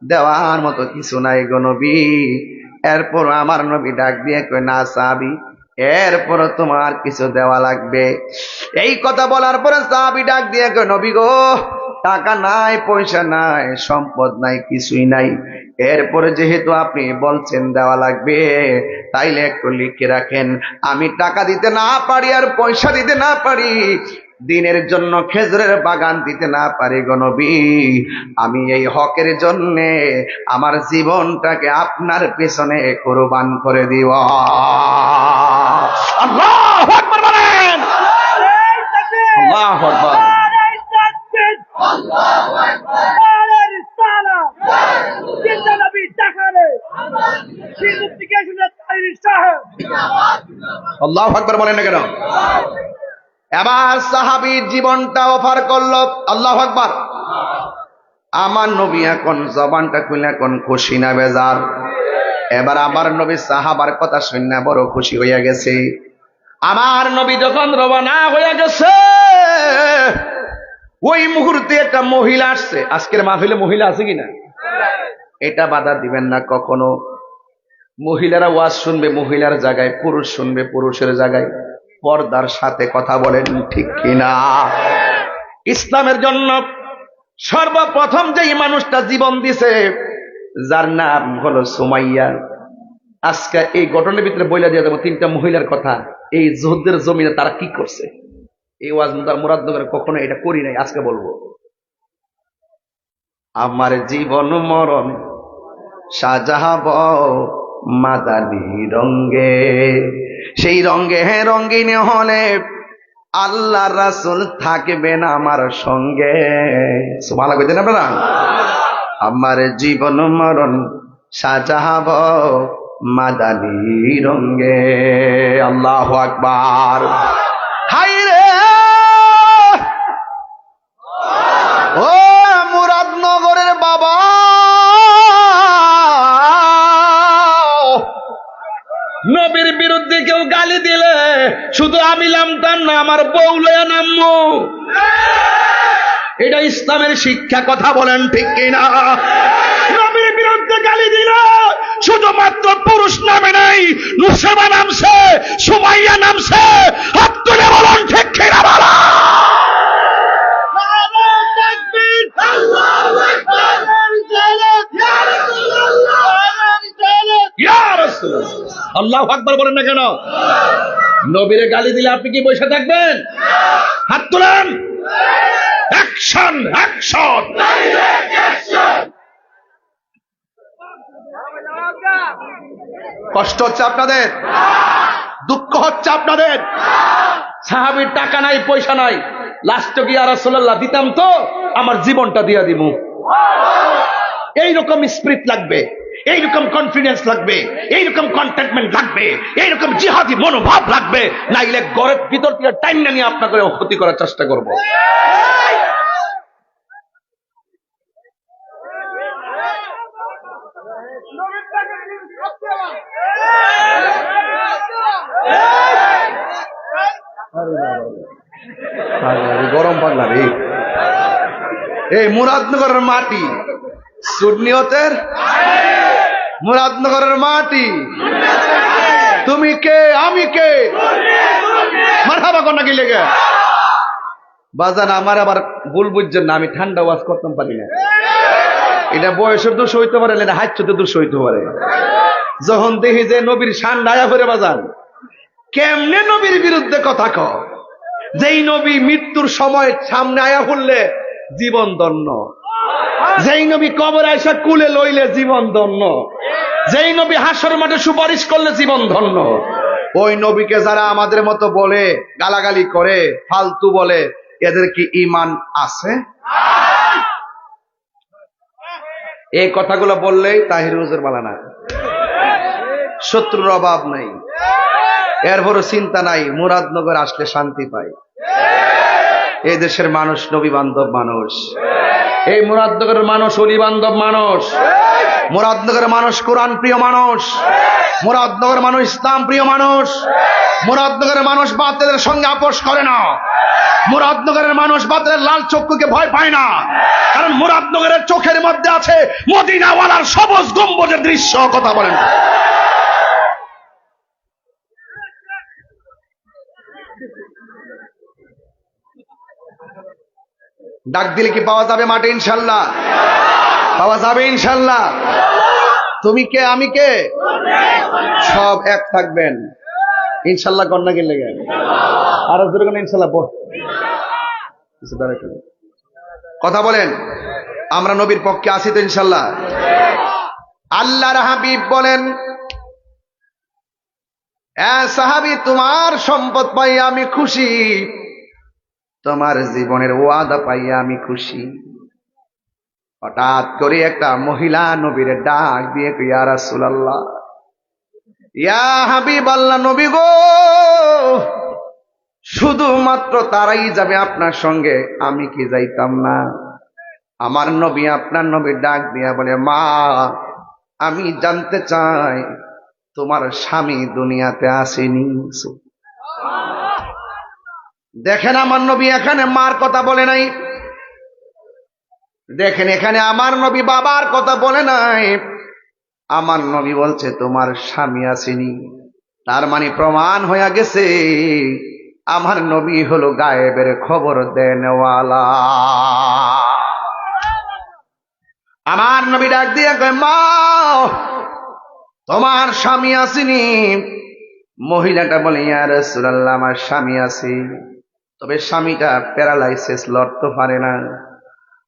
দেওয়ার মতো কিছু নাই গো নবী। এরপর আমার নবী ডাক দিয়ে কয়, না সাহাবী, এরপর তোমার কিছু দেওয়া লাগবে। এই কথা বলার পরে সাহাবী ডাক দিয়ে কয়, নবী গো, টাকা নাই, পয়সা নাই, সম্পদ নাই, কিছুই নাই। এরপরে যেহেতু আপনি বলছেন দেওয়া লাগবে, তাইলে একটু লিখে রাখেন, আমি টাকা দিতে না পারি আর পয়সা দিতে না পারি, দিনের জন্য খেজুরের বাগান দিতে না পারি গো নবী, আমি এই হকের জন্য আমার জীবনটাকে আপনার পেছনে কুরবান করে দিব। আল্লাহু আকবার বলেন, আল্লাহু আকবার। আল্লাহু আকবার বলেন না কেন? এবার সাহাবীর জীবনটা অফার করলো। আল্লাহু আকবার। আমার নবী এখন জবানটা খুলে এখন খুশি না বেজার? এবার আমার নবী সাহাবার কথা শুনে বড় খুশি হইয়া গেছে। আমার নবী যখন রওনা হইয়া গেছে, ওই মুহূর্তে একটা মহিলা আসছে। আজকের মাহফিলে মহিলা আছে কিনা এটা বাধা দিবেন না কখনো। মহিলারা ওয়াজ শুনবে মহিলার জায়গায়, পুরুষ শুনবে পুরুষের জায়গায়, পর্দার সাথে কথা বলেন, ঠিক কিনা? ইসলামের জন্য সর্বপ্রথম যেই মানুষটা জীবন দিছে, যার নাম হলো সুমাইয়া। আজকে এই ঘটনার ভিতরে বইলা দিয়ে দেবো তিনটা মহিলার কথা, এই যুদ্ধের জমিনে তারা কি করছে। এই ওয়াজ মুরাদনগরে কখনো এটা করি নাই, আজকে বলবো। আমার জীবন মরণ সাজাব মাদানী রঙ্গে, সেই রঙ্গে রঙ্গিন হলে আল্লাহ রাসূল থাকবেন আমার সঙ্গে। সুবহানাল্লাহ কইতেন আপনারা? আমার জীবন মরণ সাজাব মাদানী রঙ্গে। আল্লাহু আকবার। হাই রে, ও মুরাদনগরের বাবা, নবীর বিরুদ্ধে কেউ গালি দিলে শুধু আমি নামতাম না, আমার বউ লয়া নামবো। এটা ইসলামের শিক্ষা, কথা বলেন ঠিক কিনা? নবীর বিরুদ্ধে গালি দিলে শুধুমাত্র পুরুষ নামে নাই, নুসেবা নামছে, সুমাইয়া নামছে। হাত তুলে বলেন ঠিক কিনা? বলা আল্লাহু আকবার বলেন না কেন? নবীরে গালি দিলে আপনি কি বসে থাকবেন? হাত তুলেন। Action, action. কষ্ট হচ্ছে আপনাদের, দুঃখ হচ্ছে আপনাদের। সাহাবীর টাকা নাই, পয়সা নাই, লাস্টে গিয়ে রাসূলুল্লাহ দিতাম তো আমার জীবনটা দিয়া দিব। এইরকম স্পিরিট লাগবে, এইরকম কনফিডেন্স লাগবে, এইরকম কন্টেন্টমেন্ট লাগবে, এইরকম জিহাদি মনোভাব লাগবে, নাইলে ঘরের ভিতর থেকে টাইম না নিয়ে আপনাকে ক্ষতি করার চেষ্টা করবো। গরম পাগলা রে, এই মুরাদনগরের মাটি সুন্নিয়তের মুরাদনগরের মাটি। তুমি কে আমি কে? মারহাবা কোন নাকি লেগে বাজান। আমার আবার ভুল বুঝছেন না, আমি ঠান্ডা ওয়াজ করতাম পারি না। এটা বয়সের দোষ হইতে পারে না, হাইচ্ছতে দোষ হইতে পারে। যখন দেখি যে নবীর শান ডায়া করে বাজান, কেমনে নবীর বিরুদ্ধে কথা ক? যেই নবী মৃত্যুর সময় সামনে আয়া পড়লে জীবন ধন্য, যেই নবী কবর আয়সা কুলে লইলে জীবন ধন্য, যেই নবী হাসর মাঠে সুপারিশ করলে জীবন ধন্য, ওই নবীকে যারা আমাদের মতো বলে, গালাগালি করে, ফালতু বলে, এদের কি ঈমান আছে? এই কথাগুলো বললেই তাহির হুজুর বালানা, শত্রুর অভাব নাই, এরপরও চিন্তা নাই, মুরাদনগর আসলে শান্তি পাই। এই দেশের মানুষ নবী বান্ধব মানুষ, এই মুরাদনগরের মানুষ অলি বান্ধব মানুষ, মুরাদনগরের মানুষ কোরআন প্রিয় মানুষ, মুরাদনগরের মানুষ ইসলাম প্রিয় মানুষ, মুরাদনগরের মানুষ বাতিলের সঙ্গে আপোষ করে না, মুরাদনগরের মানুষ বাতিলের লাল চক্ষুকে ভয় পায় না, কারণ মুরাদনগরের চোখের মধ্যে আছে মদিনাওয়ালার সবুজ গম্বুজের দৃশ্য। কথা বলেন। ডাক দিলে কি পাওয়া যাবে মাঠে? ইনশাল্লাহ পাওয়া যাবে ইনশাল্লাহ। তুমি কে আমি কে সব এক থাকবেন ইনশাল্লাহ। কন্যা গেলে আরো জোরে কোন ইনশাল্লাহ কথা বলেন। আমরা নবীর পক্ষে আছি তো ইনশাল্লাহ। আল্লাহর হাবিব বলেন, সাহাবী তোমার সম্পদ পাইয়া আমি খুশি, তোমার জীবনের ওয়াদা পাইয়া আমি খুশি। হঠাৎ করে একটা মহিলা নবীর ডাক দিয়ে ইয়া রাসূলুল্লাহ, ইয়া হাবিবাল্লাহ, নবী গো, শুধুমাত্র তারাই যাবে আপনার সঙ্গে, আমি কি যাইতাম না? আমার নবী আপনার নবীর ডাক দিয়া বলে, মা আমি জানতে চাই তোমার স্বামী দুনিয়াতে আসেনি? দেখেন আমার নবী এখানে মার কথা বলে নাই, দেখেন এখানে আমার নবী বাবার কথা বলে নাই, আমার নবী বলছে তোমার স্বামী আসেনি। তার মানে প্রমাণ হয়ে গেছে আমার নবী হলো গায়েবের খবর দেনওয়ালা। আমার নবী ডাক দিয়ে কয়, মা তোমার স্বামী আসেনি? মহিলাটা বলে, ইয়া রাসূলুল্লাহ আমার স্বামী আছে, তবে স্বামীটা প্যারালাইসিস, লড়তে পারে না।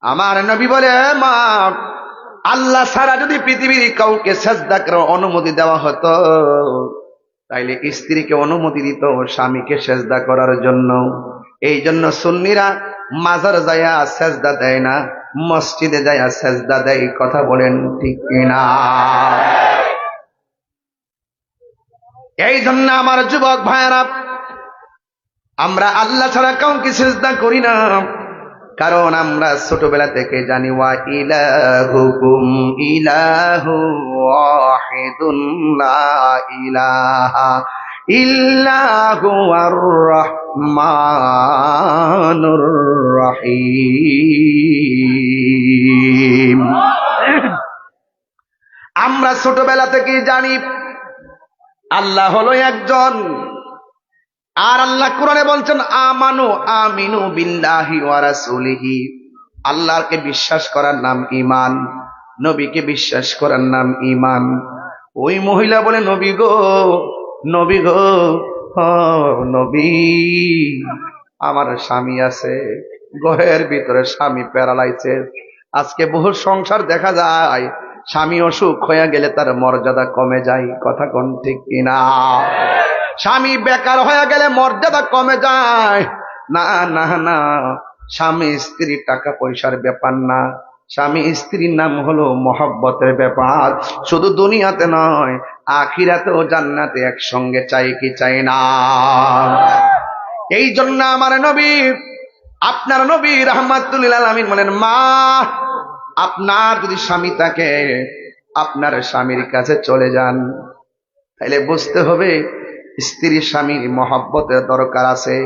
আমার নবী বলে, মা আল্লাহ ছাড়া যদি পৃথিবীর কাউকে সেজদা করার অনুমতি দেওয়া হতো, তাইলে স্ত্রীকে অনুমতি দিত স্বামীকে সেজদা করার জন্য। এই জন্য সুন্নিরা মাজার যায়া সেজদা দেয় না, মসজিদে যায়া সেজদা দেয়। কথা বলেন ঠিক কিনা? এই জন্য আমার যুবক ভাইয়েরা, আমরা আল্লাহ ছাড়া কাউকে সেজদা করি না, কারণ আমরা ছোটবেলা থেকে জানি ওয়া ইলাহুকুম ইলাহু ওয়াহিদুন লা ইলাহা ইল্লা হুয়ার রহমানুর রহিম। আমরা ছোটবেলা থেকে জানি আল্লাহ হলো একজন, আর আল্লাহ কোরআনে বলছেন আমানু আমিনু বিল্লাহি ওয়া রাসূলিহি। আল্লাহকে বিশ্বাস করার নাম ঈমান, নবীকে বিশ্বাস করার নাম ঈমান। ওই মহিলা বলে, নবী গো, নবী গো, নবী আমার স্বামী আছে, ঘরের ভিতরে স্বামী প্যারালাইসিস। আজকে বহু সংসার দেখা যায় স্বামী অসুখ হয়ে গেলে তার মর্যাদা কমে যায়। কথা কোন ঠিক কিনা? স্বামী বেকার হয়ে গেলে মর্যাদা কমে যায়। না না না, স্বামী স্ত্রী টাকা পয়সার ব্যাপার না, স্বামী স্ত্রীর নাম হলো মহব্বতের ব্যাপার। শুধু দুনিয়াতে নয়, আখিরাতেও জান্নাতে একসঙ্গে চাই কি চাই না? এই জন্য আমার নবী, আপনার নবী রাহমাতুল লিল আলামিন বলেন, মা আপনার যদি স্বামী থাকে আপনার স্বামীর কাছে চলে যান। তাইলে বুঝতে হবে স্ত্রী স্বামীর মহব্বতের দরকার আছে।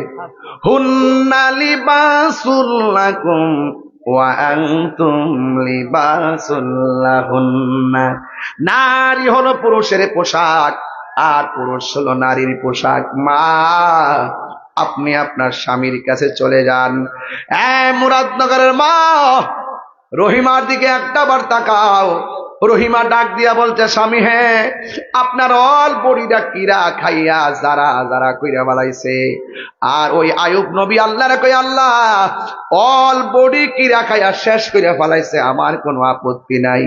হুন্না লিবাসুল লাকুম ওয়া আনতুম লিবাসুল লাহুন্না। নারী হলো পুরুষের পোশাক, আর পুরুষ হলো নারীর পোশাক। মা, আপনি আপনার স্বামীর কাছে চলে যান। মুরাদনগরের মা, রহিমার দিকে একটা বার তাকাও। রহিমা ডাক দিয়া বলছে, স্বামী, হ্যাঁ, আপনার অল বড়িটা কিরা খাইয়া যারা যারা কইরা বালাইছে। আর ওই আয়ুব নবী আল্লাহরে কই, আল্লাহ, অল বডি কিরা খাইয়া শেষ কইরা ফেলাইছে, আমার কোনো আপত্তি নাই,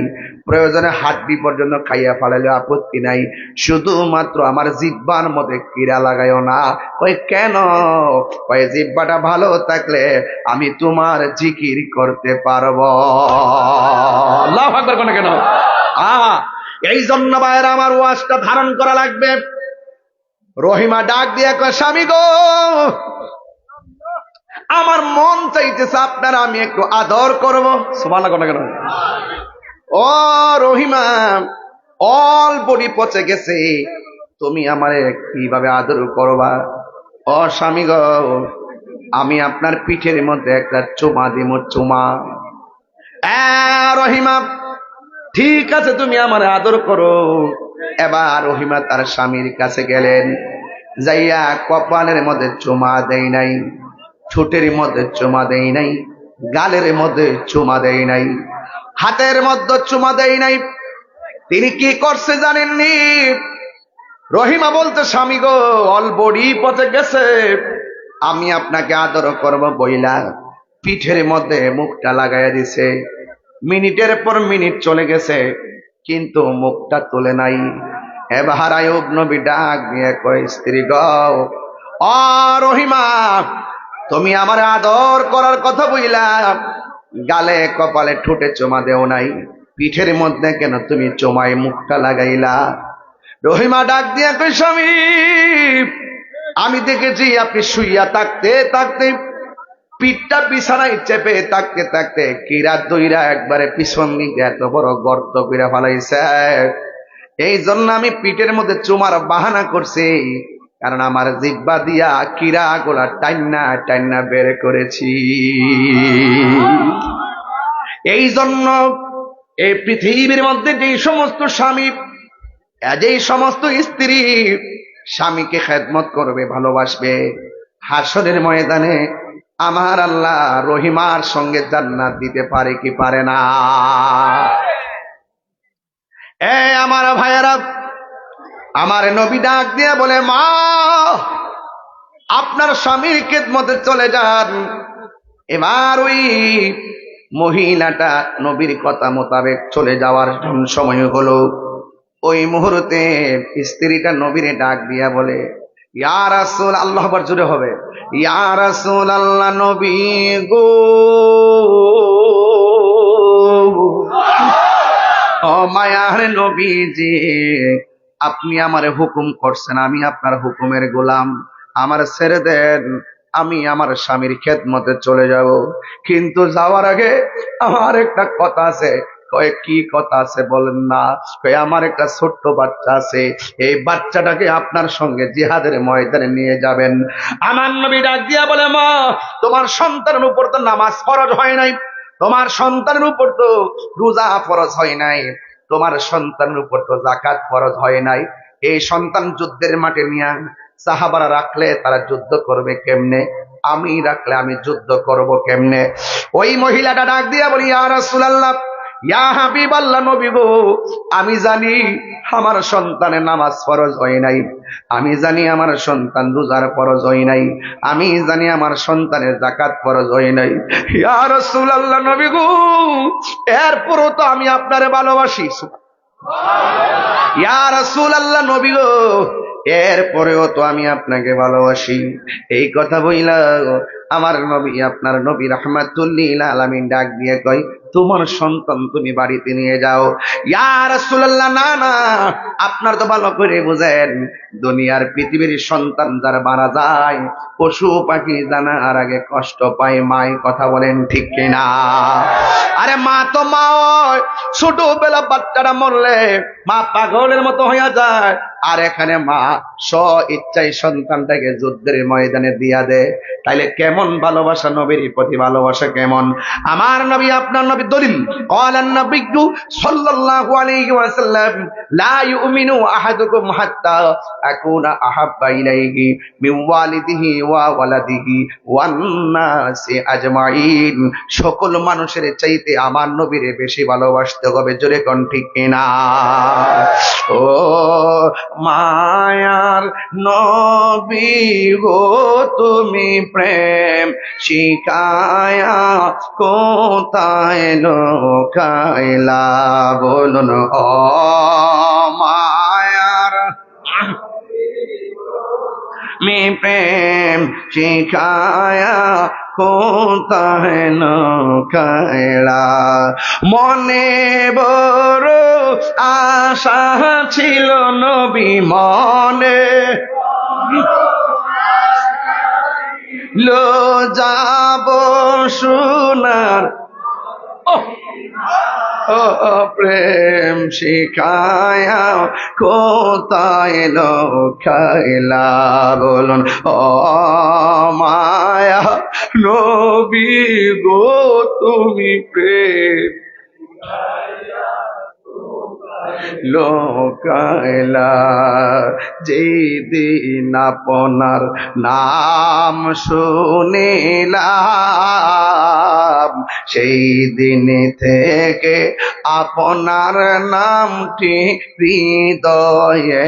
প্রয়োজনে হাড্ডি পর্যন্ত খাইয়া ফেলাইলে আপত্তি নাই, শুধুমাত্র আমার জিহ্বার মধ্যে কিরা লাগাইও না। কই কেন? কই জিহ্বাটা ভালো থাকলে আমি তোমার জিকির করতে পারবো। আল্লাহু আকবার কোন কেন? এই জন্য ভাইয়েরা আমার ওয়াজটা ধারণ করা লাগবে। রহিমা ডাক দিয়ে কয়, স্বামী গো, আমার মন চাইতেছে আপনারা আমি একটু আদর করবো। সুবহানাল্লাহ কোন কেন? ও রহিমা, অল বডি পচে গেছে, তুমি আমারে কিভাবে আদর করবা? ও স্বামী গো, আমি আপনার পিঠের মধ্যে একটা চুমা দিব, চুমা। রহিমা, ঠিক আছে, তুমি আমার আদর করো। এবার রহিমা তার স্বামীর কাছে গেলেন, যাইয়া কপালের মধ্যে চুমা দেয় নাই, ঠোঁটের মধ্যে চুমা দেয় নাই, গালের মধ্যে চুমা দেয় নাই, হাতের মধ্যে চুমা দেয় নাই। তিনি কি করছে জানেননি? রহিমা বলতে, স্বামী গো, অল বডি পচে গেছে, আমি আপনাকে আদর করব বইলা পিঠের মধ্যে মুখটা লাগাইয়া দিছে। মিনিটের পর মিনিট চলে গেছে, কিন্তু মুখটা তোলে নাই। এবার আয়ুব নবী ডাক দিয়ে কয়, স্ত্রী গো, ও রহিমা, তুমি আমার আদর করার কথা বইলা গালে কপালে ঠোঁটে চুমা দেও নাই, পিঠের মধ্যে কেন তুমি চুমায় মুখটা লাগাইলা? রহিমা ডাক দিয়া কই, স্বামী, আমি দেখেছি আপনি শুইয়া থাকতে থাকতে, পিঠটা বিছানায় চেপে থাকতে থাকতে কিরা দইরা একবারে পিছন দিকে এত বড় গর্ত কইরা ফেলাইছে। এই জন্য আমি পিঠের মধ্যে চুমার বাহানা করছি, কারণ আমার জিহ্বা দিয়া কিরা গোলা টাইনা টাইনা বের করেছি। এই জন্য এই পৃথিবীর মধ্যে যে সমস্ত স্বামী, যেই সমস্ত স্ত্রী স্বামীকে খেদমত করবে, ভালোবাসবে, হাসরের ময়দানে আমার আল্লাহ রহিমার সঙ্গে জান্নাত দিতে পারে কি পারে না? আমার ভাইয়েরা, আমার নবী ডাক দিয়ে বলে, মা, আপনার স্বামীর খেদমতে চলে যান। এবার ওই মহিলাটা নবীর কথা মোতাবেক চলে যাওয়ার সময় হলো। ওই মুহূর্তে স্ত্রীটা নবীরে ডাক দিয়া বলে, ইয়া রাসূল, আল্লাহ আকবার জোরে হবে, ইয়া রাসূল আল্লাহ, নবী গো, ও মায়ার নবীজি, আপনি আমারে হুকুম করছেন, আমি আপনার হুকুমের গোলাম, আমার ছেড়ে দেন, আমি আমার স্বামীর খেদমতে চলে যাব। কিন্তু যাওয়ার আগে আমার একটা কথা আছে। কয়, কি কথা আছে বলেন না? কয়, আমার একটা ছোট্ট বাচ্চা আছে, এই বাচ্চাটাকে আপনার সঙ্গে জিহাদের ময়দানে নিয়ে যাবেন। আমার নবী ডাক দিয়া বলে, মা, তোমার সন্তানের উপর তো নামাজ ফরজ হয় নাই, তোমার সন্তানের উপর তো রোজা ফরজ হয় নাই, তোমার সন্তানের উপর তো যাকাত ফরজ হয় নাই। এই সন্তান যুদ্ধের মাঠে নিয়ে সাহাবারা রাখলে তারা যুদ্ধ করবে কেমনে? আমি রাখলে আমি যুদ্ধ করব কেমনে? ওই মহিলাটা ডাক দিয়া বলি, ইয়া রাসূলুল্লাহ, ইয়া হাবিবাল্লাহ, নবী গো, আমি জানি আমার সন্তানের নামাজ ফরজ হয় নাই, আমি জানি আমার সন্তান রোজার ফরজ হয় নাই, আমি জানি আমার সন্তানের যাকাত ফরজ হয় নাই। ইয়া রাসূলুল্লাহ, নবী গো, এরপরও তো আমি আপনারে ভালোবাসি। ইয়া রাসূলুল্লাহ, নবী গো, এরপরেও তো আমি আপনাকে ভালোবাসি। এই কথা বইলা আমার নবী, আপনার নবী রাহমাতুল লিল আলামিন ডাক দিয়ে কয়, তোমার সন্তান তুমি বাড়িতে নিয়ে যাও। ইয়া রাসূলুল্লাহ, না না, আপনার তো ভালো করে বুঝেন, দুনিয়ার পৃথিবীর সন্তান যার মারা যায়, পশু পাখি জানার আগে কষ্ট পায় মাই। কথা বলেন ঠিক কিনা? আরে মা তো মা, ছোটবেলা বাচ্চারা মরলে মা পাগলের মতো হয়ে যায়, আর এখানে মা স্ব ইচ্ছায় সন্তানটাকে যুদ্ধের ময়দানে দিয়া দেয়। তাইলে কেমন ভালোবাসা, নবীর প্রতি ভালোবাসা কেমন? আমার নবী আপনার নবী দলিল। ক্বালান নাবিয়্যু সাল্লাল্লাহু আলাইহি ওয়াসাল্লাম লা ইউমিনু আহাদুকুম হাত্তা আকুনা আহাব্বা ইলাইহি মিন ওয়ালিদিহি ওয়া ওয়ালাদিহি ওয়ান নাসি আজমাইন। সকল মানুষের চাইতে আমার নবীরে বেশি ভালোবাসতে হবে। জোরে কোন ঠিক কিনা? ও মায়ার নবী গো, তুমি প্রেম শিখায়া কোথায় লোকাইলা? বলুন ও মায়ার মি প্রেম শিখায়া কোথায় লোকাইলা? মনে বড় আশা ছিল নবী, মনে লো যাব সোনার ও প্রেম শিখায়া কোথায় লোকাইলা? বলুন ও মায়া নবী গো, তুমি প্রেম লোকাইলা। যেদিন আপনার নাম শুনিলাম, সেই দিন থেকে আপনার নামটি হৃদয়ে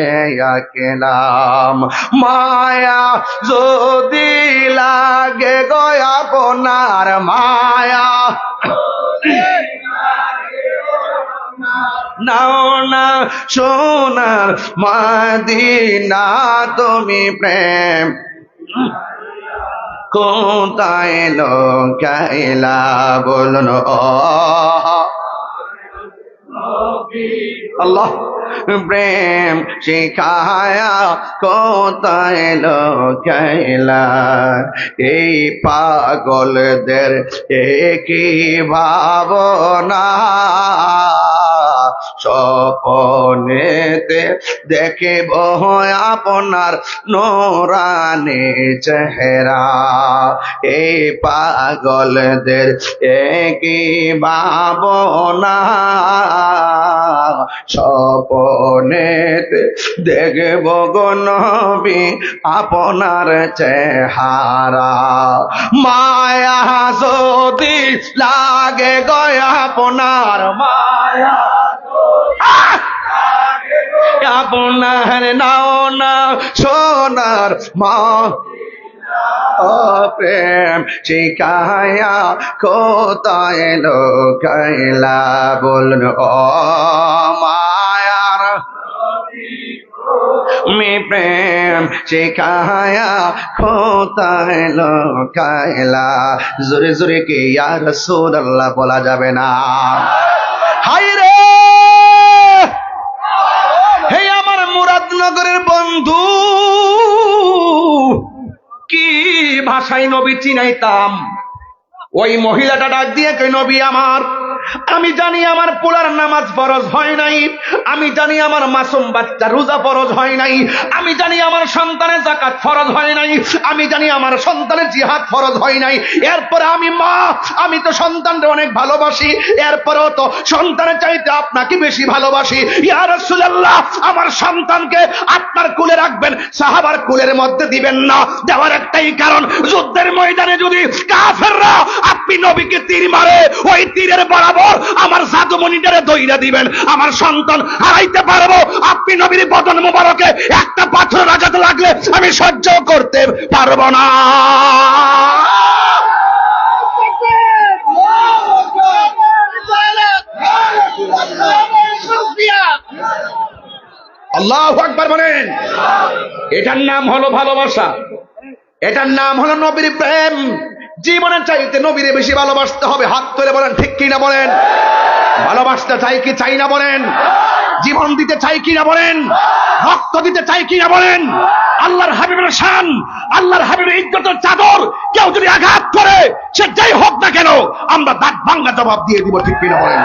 আঁকলাম। মায়া যদি লাগে গো আপনার, মায়া নাও না সোনার মদিনা, তুমি প্রেম কোথায় লোকাইলা? বলুন ও আল্লাহ, প্রেম শিখায়া কোথায় লোকাইলা? এই পাগলদের একই ভাবনা, স্বপনেতে দেখিব আপনার নূরানি চেহারা। এই পাগলদের একই ভাবনা, স্বপনেতে দেখব গো নবী আপনার চেহারা। মায়া যদি লাগে গো আপনার, মায়া আপনার নাও না সোনার মা ও প্রেম শিখায়া কোথায় লোকাইলা? বলুন ও মায়ার মি প্রেম শিখায়া কোথায় লোকাইলা? জোরে জোরে কে ইয়া রাসূলুল্লাহ বলা যাবে না? হায় রে, হে আমার মুরাদনগরের বন্ধু, কি ভাষায় নবী চিনাইতাম। ওই মহিলাটা ডাক দিয়ে কই, নবী আমার, আমি জানি আমার পোলার নামাজ ফরজ হয় নাই, আমি জানি আমার মাসুম বাচ্চা রোজা ফরজ হয় নাই, আমি জানি আমার সন্তানের যাকাত ফরজ হয় নাই, আমি জানি আমার সন্তানের জিহাদ ফরজ হয় নাই। এরপরে আমি মা, আমি তো সন্তানকে অনেক ভালোবাসি, এরপরেও তো সন্তানের চাইতে আপনাকে বেশি ভালোবাসি। ইয়া রাসূলুল্লাহ, আমার সন্তানকে আপনার কোলে রাখবেন, সাহাবার কোলের মধ্যে দিবেন না। দেওয়ার একটাই কারণ, যুদ্ধের ময়দানে যদি কাফেররা আপনি নবীকে তীর মারে, ওই তীরের বরাবর আমার জাদুমণিটারে দইরা দিবেন, আমার সন্তান হারাইতে পারবো। আপনি নবীর বদন মুবারকে একটা পাথর লাগাতে লাগলে আমি সহ্য করতে পারবো না। আল্লাহু আকবার বলেন। এটার নাম হলো ভালোবাসা, এটার নাম হলো নবীর প্রেম। জীবনের চাইতে নবীরে বেশি ভালোবাসতে হবে। হাত তুলে বলেন ঠিক কিনা বলেন। ভালোবাসতে চাই কি চাই না বলেন? জীবন দিতে চাই কিনা বলেন? রক্ত দিতে চাই কিনা বলেন? আল্লাহর হাবিবের শান, আল্লাহর হাবিবের ইজ্জতের চাদর কেউ যদি আঘাত করে, সে যাই হোক না কেন, আমরা দাঁত ভাঙা জবাব দিয়ে দিব, ঠিক কিনা বলেন?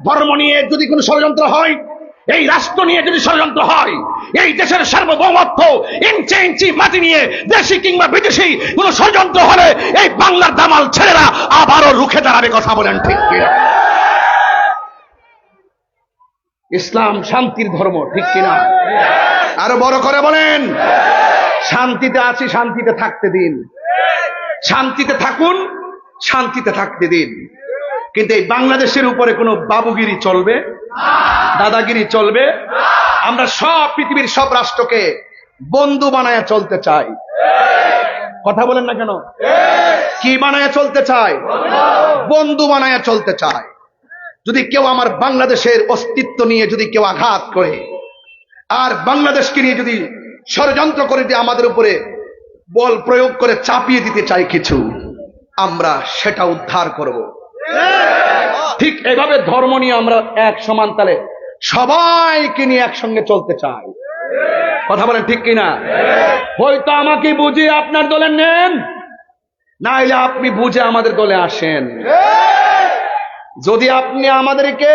ধর্ম নিয়ে যদি কোনো ষড়যন্ত্র হয়, এই রাষ্ট্র নিয়ে যদি ষড়যন্ত্র হয়, এই দেশের সার্বভৌমত্ব ইঞ্চি ইঞ্চি মাটি নিয়ে দেশি কিংবা বিদেশি কোন ষড়যন্ত্র হলে এই বাংলার দামাল ছেলেরা আবারও রুখে দাঁড়াবে। কথা বলেন ঠিক কিনা? ইসলাম শান্তির ধর্ম, ঠিক কিনা? আরো বড় করে বলেন। শান্তিতে আছি, শান্তিতে থাকতে দিন। শান্তিতে থাকুন, শান্তিতে থাকতে দিন। কিন্তু এই বাংলাদেশের উপরে কোনো বাবুগিরি চলবে, দাদাগিরি চলবে। আমরা সব পৃথিবীর সব রাষ্ট্রকে বন্ধু বানায় চলতে চাই। কথা বলেন না কেন? কি বানায় চলতে চাই? বন্ধু বানায় চলতে চাই। যদি কেউ আমার বাংলাদেশের অস্তিত্ব নিয়ে যদি কেউ আঘাত করে, আর বাংলাদেশকে নিয়ে যদি ষড়যন্ত্র করে দিয়ে আমাদের উপরে বল প্রয়োগ করে চাপিয়ে দিতে চাই কিছু, আমরা সেটা উদ্ধার করব। ঠিক এভাবে ধর্ম নিয়ে আমরা এক সমান তালে সবাইকে নিয়ে একসঙ্গে চলতে চাই। কথা বলেন ঠিক কিনা? হয়তো আমাকে বুঝে আপনার দলে নেন, না হলে আপনি বুঝে আমাদের দলে আসেন। যদি আপনি আমাদেরকে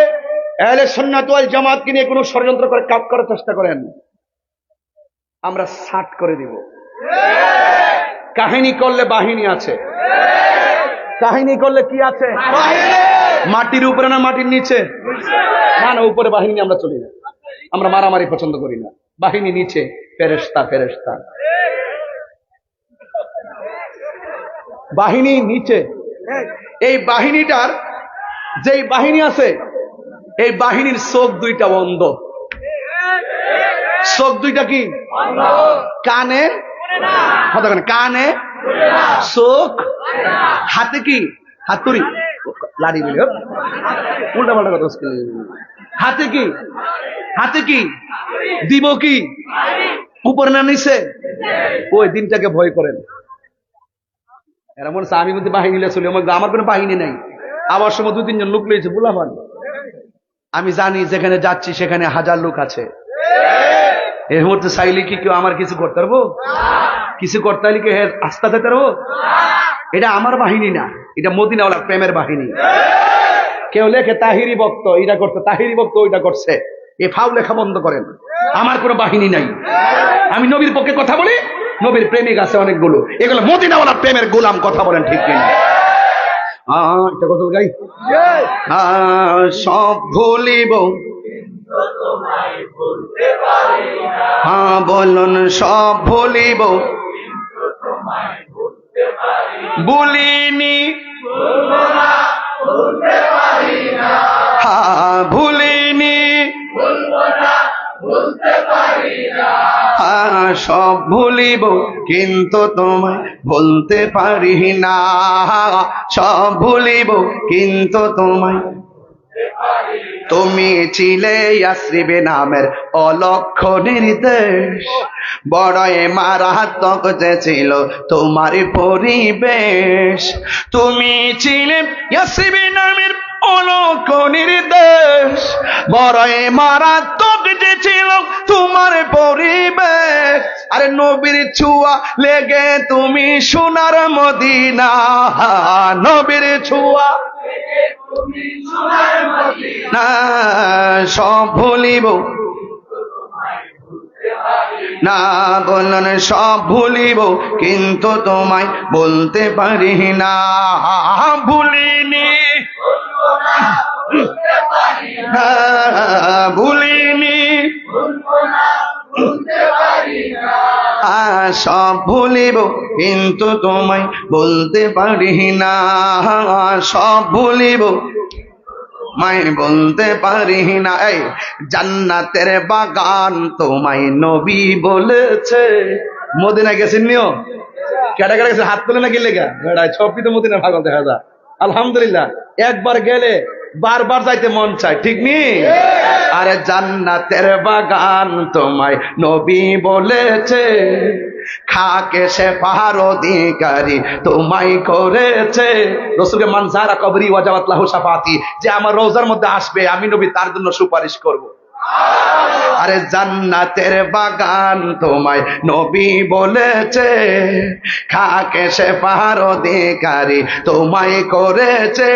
আহলে সুন্নাত ওয়াল জামাতকে নিয়ে কোনো ষড়যন্ত্র করে কাজ করার চেষ্টা করেন, আমরা সাট করে দিব। কাহিনী করলে বাহিনী আছে। কাহিনী করলে কি আছে? মাটির উপরে না মাটির নিচে? না না, উপরে বাহিনী নিয়ে আমরা চলি না। আমরা মারামারি পছন্দ করি না। বাহিনী নিচে, ফেরেশতা ফেরেশতা। বাহিনী নিচে। এই বাহিনীটার যেই বাহিনী আছে, এই বাহিনীর চোখ দুইটা বন্ধ। চোখ দুইটা কি? কানে কানে চোখ, হাতে কি? হাতুড়ি, লাড়ি বলি, উল্টা পাল্টা কথা। হাতে কি? হাতে কি দিব? কি উপরে না নিচে? ওই দিনটাকে ভয় করেন। এরা মনে হচ্ছে আমি মধ্যে বাহিনী চলে, আমার কোনো বাহিনী নাই। আমার সময় 2-3 জন লোক লইছে, বুলাবান। আমি জানি যেখানে যাচ্ছি সেখানে 1000 লোক আছে। এর মধ্যে চাইলে কি কেউ আমার কিছু করতে পারবো? কিছু করতে হলে কি আস্থা দিতে পারবো? এটা আমার বাহিনী না, এটা মদিনাওয়ালার প্রেমের বাহিনী। কেউ লেখে তাহিরি ভক্ত এটা করছে, তাহিরি ভক্ত ওইটা করছে, এ ফাউ লেখা বন্ধ করেন। আমার কোনো বাহিনী নাই। আমি নবীর পক্ষে কথা বলি, নবীর প্রেমিক আছে অনেকগুলো, এগুলো মদিনাওয়ালার প্রেমের গোলাম। কথা বলেন ঠিক কিনা? কত গাই সব ভুলিব, হ্যাঁ বলুন সব ভুলিব, ভুলিনি হ্যাঁ ভুলিনি, হ্যাঁ সব ভুলিব কিন্তু তোমায় ভুলতে পারি না। সব ভুলিব কিন্তু তোমায়। তুমি ছিলে ইয়াসরিবে নামের অলক্ষ্য নির্দেশ, বড়ই মারাত্মক যে ছিল তোমার পরিবেশ। তুমি ছিলে ইয়াসরিবে নামের অলক্ষ্য নির্দেশ, বড়ই মারাত্মক যে ছিল তোমার পরিবেশ। আরে নবীর ছোঁয়া লেগে তুমি সোনার মদিনা, নবীর ছোঁয়া না সব ভুলিব না, বললেন সব ভুলিব কিন্তু তোমায় বলতে পারি না। ভুলিনি ভুলিনি সব ভুলিব কিন্তু তোমায় বলতে পারি না। সব ভুলিব মাই বলতে পারি না। এই জান্নাতের বাগান তোমায় নবী বলেছে। মদিনা গেছেন নিও? কেটা কেটা গেছে? হাত তুলে না গেলে গা ছবি তো মদিনার ভাগল দেখা যায়। আলহামদুলিল্লাহ, একবার গেলে বারবার যাইতে মন চায়, ঠিক নি? আরে জান্নাতের বাগান তোমায় নবী বলেছে, খাকে সে পাহাড় অধিকারী তোমায় করেছে। রাসূলকে মানজারা কবরি ওয়াজাবাত লাহু শাফাতি, যে আমার রওজার মধ্যে আসবে আমি নবী তার জন্য সুপারিশ করব। আরে জান্নাতের বাগান তোমায় নবী বলেছে, খাকে সে পাহাড় অধিকারী তোমায় করেছে।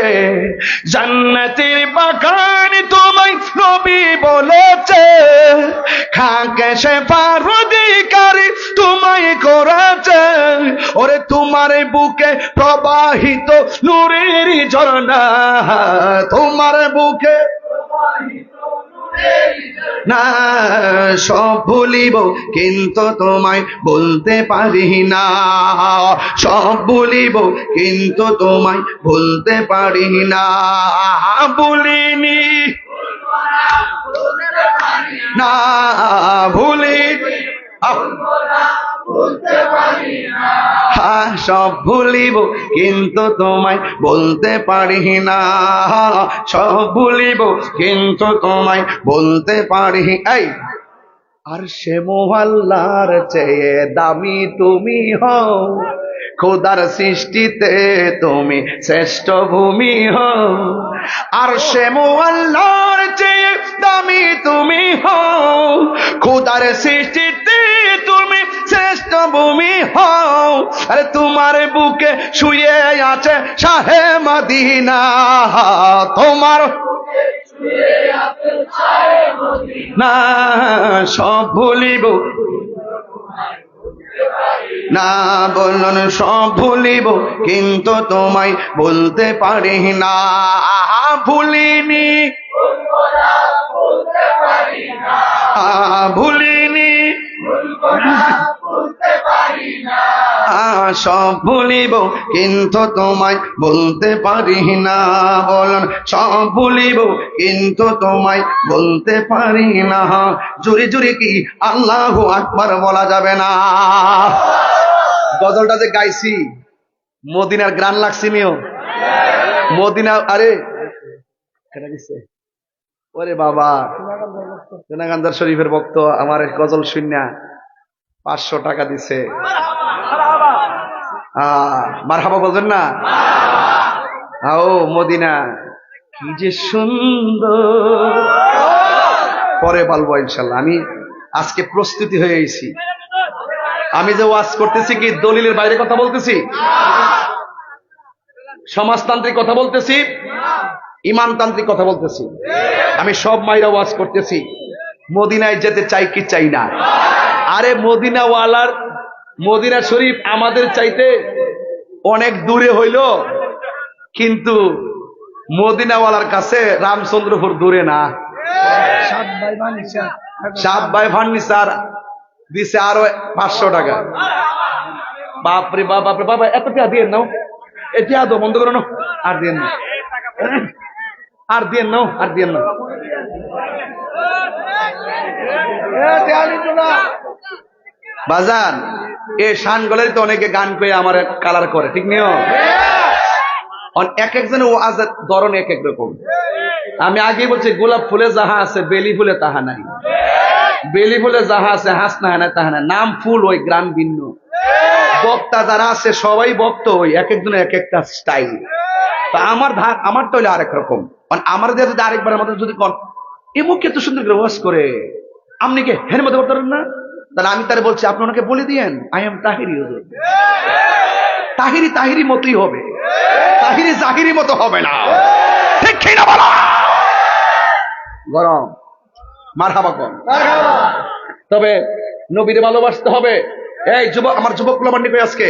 জান্নাতের বাগান তোমায় নবী বলেছে, খাকে সে পাহাড় অধিকারী তোমায় করেছে। ওরে তোমার বুকে প্রবাহিত নূরের ঝর্ণা, তোমার বুকে না সব ভুলিব কিন্তু তোমায় বলতে পারি না, সব ভুলিব কিন্তু তোমায় বলতে পারি না। ভুলিনি না ভুলিনি, সব ভুলিব কিন্তু তোমায় বলতে পারি না, সব ভুলিব কিন্তু তোমায় বলতে পারি। এই আর সে মোহাল্লার চেয়ে দামি তুমি হও, খোদার সৃষ্টিতে তুমি শ্রেষ্ঠ ভূমি হও। আর সে মোহাল্লার চেয়ে দামি তুমি হও, খোদার সৃষ্টিতে তুমি শ্রেষ্ঠ ভূমি হও। আরে তোমার বুকে শুয়ে আছে শাহে মদিনা, তোমার না সব ভুলিব না, বলুন সব ভুলিব কিন্তু তোমায় বলতে পারি না। ভুলিনি ভুলিনি সব ভুলিব কিন্তু তোমায় বলতে পারি না, বলুন সব ভুলিব কিন্তু তোমায় বলতে পারি না। জুরি জুরি কি আল্লাহু আকবার বলা যাবে না? গজলটা যে গাইছি মদিনার গ্রান লাগছি নিও মদিনা। আরে ওরে বাবা, সোনাগান্ধার শরীফের ভক্ত আমার গজল শুনিয়া 500 টাকা দিছে। মারহাবা বলবেন না? ও মদিনা কি যে সুন্দর, পরে বলবো ইনশাল্লাহ। আমি আজকে প্রস্তুতি হয়ে গেছি। আমি যে ওয়াজ করতেছি কি দলিলের বাইরে কথা বলতেছি, সমাজতান্ত্রিক কথা বলতেছি, ইমানতান্ত্রিক কথা বলতেছি। আমি সব মাইরা ওয়াজ করতেছি মদিনায় যেতে চাই কি চাই না। আরে মদিনাওয়ালার মদিনা শরীফ আমাদের চাইতে অনেক দূরে হইল, কিন্তু মদিনাওয়ালার কাছে রামচন্দ্রপুর দূরে না। সাত ভাই ফার্নিচার দিছে আরো 500 টাকা। বাপরে বাপ, বাপরে বাবা, এত টাকা দিয়ে নাও, এটা দো বন্ধ করো না, আর দিয়ে নাও, আর দিয়ে নাও, আর দিয়ে নাও। বাজান এ শান গলারই তো অনেকে গান পেয়ে আমার কালার করে, ঠিক নিও। এক একজনের ওয়াজের ধরন এক এক রকম। আমি আগে বলছি গোলাপ ফুলে যাহা আছে বেলি ফুলে তাহা নাই, বেলি ফুলে যাহা আছে হাস না হয় না তাহা নাই। নাম ফুল ওই গ্রাম ভিন্ন, বক্তা যারা আছে সবাই বক্ত ওই এক একজনের এক একটা স্টাইল। তা আমার তো হইলে আরেক রকম। আমার দিয়ে যদি আরেকবার আমাদের যদি কন এমুক এত সুন্দর করে ওয়াজ করে আপনি কে হের মধ্যে করতে পারেন না, তাহলে আমি তারে বলছি আপনি ওনাকে বলে দিয়েন আই এম তাহিরি। তাহিরি তাহিরি মতোই হবে, তাহিরি জাহিরি মতো হবে না, ঠিক কি না বলা? গরম মারহাবা কর। তবে নবীরে ভালোবাসতে হবে। এই যুবক, আমার যুবক গুলো কই আজকে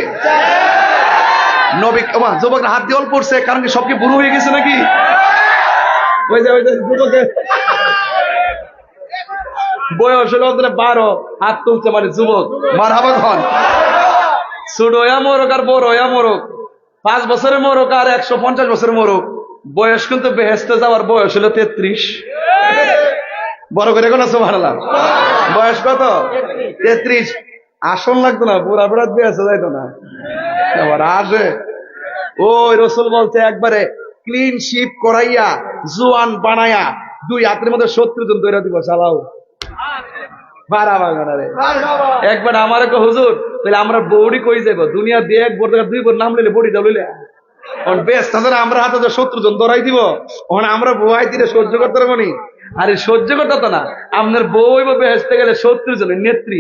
নবী যুবকরা হাত দিয়ে অল্প পড়ছে, কারণ কি সবকে বুড়ো হয়ে গেছে নাকি? ওই যে যুবকের বয়স হলো 12, হাত তুলছে মানে যুবক। মারহাবা খান। ছোট হইয়া মরক আর বড় হইয়া মরক, 5 বছরের মরক আর 150 বছরের মরক, বয়স কিন্তু বেহেস্তে যাওয়ার বয়স হলো 33। বড় করে কোন সুবহানাল্লাহ। বয়স কত? 33। আসন লাগতো না, বুড়া বুড়া বেঁচে যাইতো না। আবার আসে ওই রসুল বলছে একবারে ক্লিন শিপ করাইয়া জোয়ান বানাইয়া 2 হাতের মধ্যে 70 জন দৌড়া দিব। চালাও একবার আমার হুজুর তাহলে আমরা বৌড়ি কই যাবো দুনিয়া দিয়ে 1 বোর 2 বোর নাম লইলে বড়ি যাও লইলে বেশ, তাদের আমরা হাতে 70 জন দৌড়াই দিব। ওখানে আমরা বউহাই দিলে সহ্য করতে পারবো নি। আরে সহ্য করতে তো না, আপনার বই বা বেহেস্তে গেলে 70 জনের নেত্রী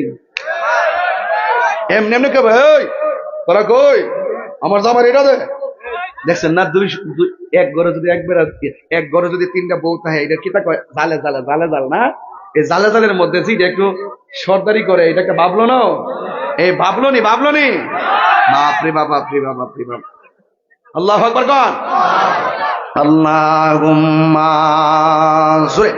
এমনি এমনি কেবে, এই তোরা কই আমার জামার এটা দে। দেখছেন না, এক ঘরে যদি এক ঘরে যদি 3টা বউ থাকে, এটা কিতা কয়, জালে জালে জালে জাল না। এই জালে জালের মধ্যে যে একটু সর্দারি করে, এটাকে ভাবলো না, এই ভাবলো নি বাপরে বাপ, বাপরে বাপ, বাপরে বাপ। আল্লাহু আকবার কোন, আল্লাহুম্মা জোরে।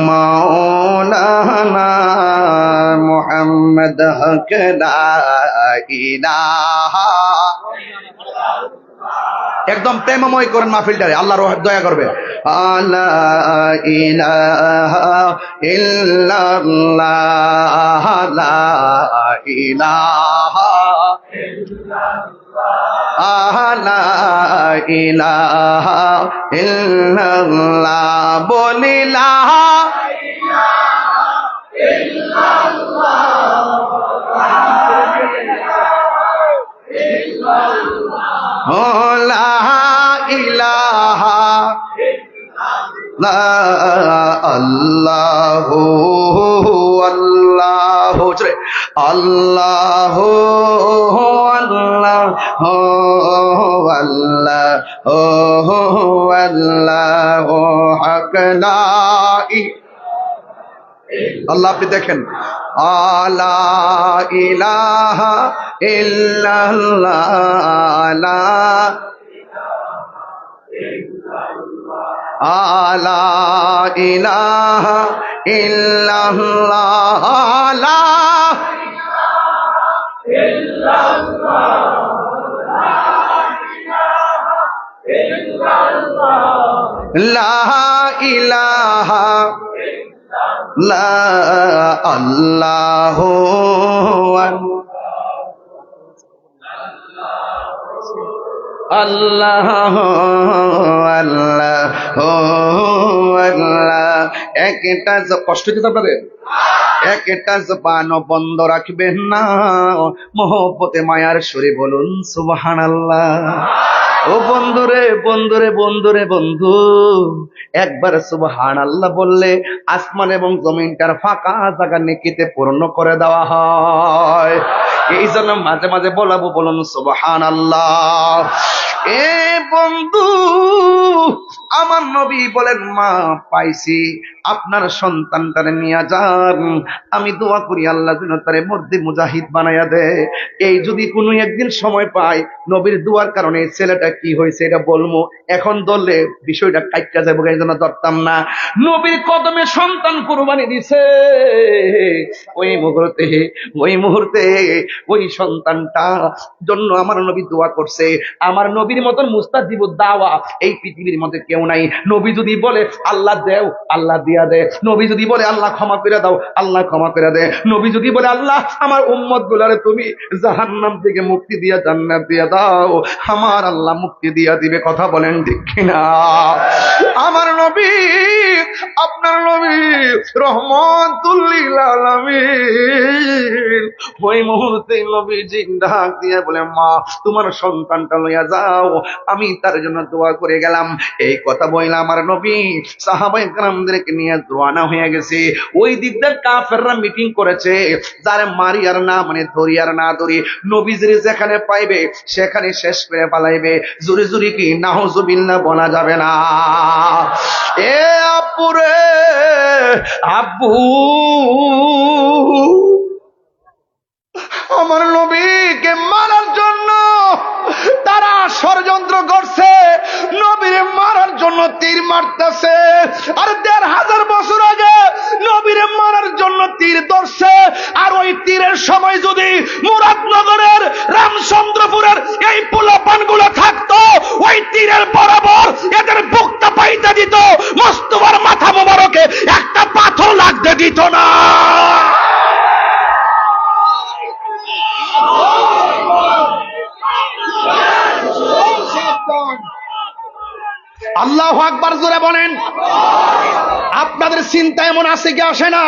মাওলানা মুহাম্মদ হক লা ইলাহা, একদম প্রেমময় করেন মাহফিলটারে, আল্লাহ দয়া করবে। আলা ইলাহা ইল্লাল্লাহ, লা ইলাহা লা ইলাহা ইল্লাল্লাহ, বলিলা লা ইলাহা আল্লাহু আল্লাহু জোরে, আল্লাহু আল্লাহু আল্লাহু আল্লাহু হক লা আল্লাহ। আপনি দেখেন, আলা ইলাহা ইল্লাল্লাহ, আলা ইলাহা ইল্লাল্লাহ, লা ইলাহা লা আল্লাহু আল্লাহ আল্লাহ আল্লাহ। একটা কষ্ট হচ্ছে আপনাদের, একটা জবান বন্ধ রাখবেন না, মহব্বতে মায়ার সুরে বলুন সুবহানাল্লাহ। ও বন্ধুরে বন্ধুরে বন্ধুরে বন্ধু, একবার সুবহানাল্লাহ বললে আসমান এবং জমিনটার ফাঁকা জায়গা নেকিতে পূর্ণ করে দেওয়া হয়। এই জন্য মাঝে মাঝে বলাবো, বলুন সুবহানাল্লাহ। এ বন্ধু, আমার নবী বলেন, মা পাইছি, আপনার সন্তানটারে নিয়ে যান, আমি দোয়া করি আল্লাহ যেন তারে মর্দে মুজাহিদ বানাইয়া দেয়। এই যদি কোনো একদিন সময় পাই, নবীর দোয়ার কারণে ছেলেটা কি হয়েছে এটা বলবো, এখন ধরলে বিষয়টা কাইটা যাবো, এই জন্য ধরতাম না। নবীর কদমে সন্তান কুরবানি দিছে, ওই মুহূর্তে ওই সন্তানটা জন্য আমার নবী দোয়া করছে। আমার নবীর মতন মুস্তাজিবুদ দাওয়া এই পৃথিবীর মধ্যে কেউ নাই। নবী যদি বলে আল্লাহ দেও, আল্লাহ দিয়া দে। নবী যদি বলে আল্লাহ ক্ষমা করে দাও, আল্লাহ ক্ষমা করে দে। নবী যদি বলে আল্লাহ আমার উম্মত গুলারে তুমি জাহান্নাম থেকে মুক্তি দিয়া জান্নাত দিয়া দাও, আমার আল্লাহ মুক্তি দিয়া দিবে। কথা বলেন ঠিক কিনা? আমার নবী, আপনার নবী রহমাতুল লিল আলামিন, ওই মুহূর্তে নবীজি ডাক দিয়ে বলে, মা তোমার সন্তানটা লইয়া যাও, আমি তার জন্য দোয়া করে গেলাম। এই কথা বইলা আমার নবী সাহাবায়ে কেরামদেরকে নিয়ে রওনা হয়ে গেছে। ওই দিকদার কাফেররা মিটিং করেছে, যারে মারি আর না মানে ধরি আর না ধরি, নবীজির যেখানে পাইবে সেখানে শেষ করে পালাইবে। জোরে জোরে কি নাউজুবিল্লাহ বলা যাবে না? এ আব্বুরে, আব্বু, আমার নবীকে মারার জন্য তারা ষড়যন্ত্র করছে, নবীর মারার জন্য তীর মারতেছে। আর ১৫০০ বছর আগে নবীর মারার জন্য তীর ধরছে। আর ওই তীরের সময় যদি মুরাদনগরের রামচন্দ্রপুরের এই পোলাপানগুলো থাকতো, ওই তীরের বরাবর এদের বুকটা পাইতে দিত, মোস্তফার মাথা মোবারকে একটা পাথর লাগতে দিত না। আল্লাহু আকবার জোরে বলেন। আপনাদের চিন্তা এমন আছে কি আসে না?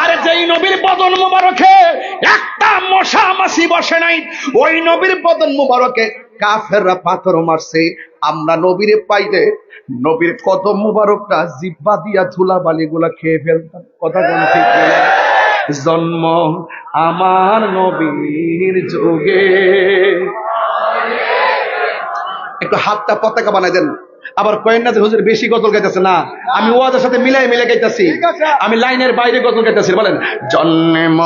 আরে যেই নবীর বদন মুবারকে একটা মশা মাছি বসে নাই, ওই নবীর বদন মুবারকে কাফেররা পাথর মারছে। আমরা নবীরে পাইলে নবীর কদম মুবারকটা জিহ্বা দিয়া ধুলাবালি গুলা খেয়ে ফেলতাম। কথা কোন ঠিক না? জন্ম আমার নবীর যুগে। একটু হাতটা পতাকা বানাই দেন। আবার কয়েন না যে হুজুর বেশি গজল গাইতেছে না, আমি ওয়াজের সাথে মিলাই মিলে গাইতেছি, আমি লাইনের বাইরে গজল গাইতেছি। বলেন জন্ম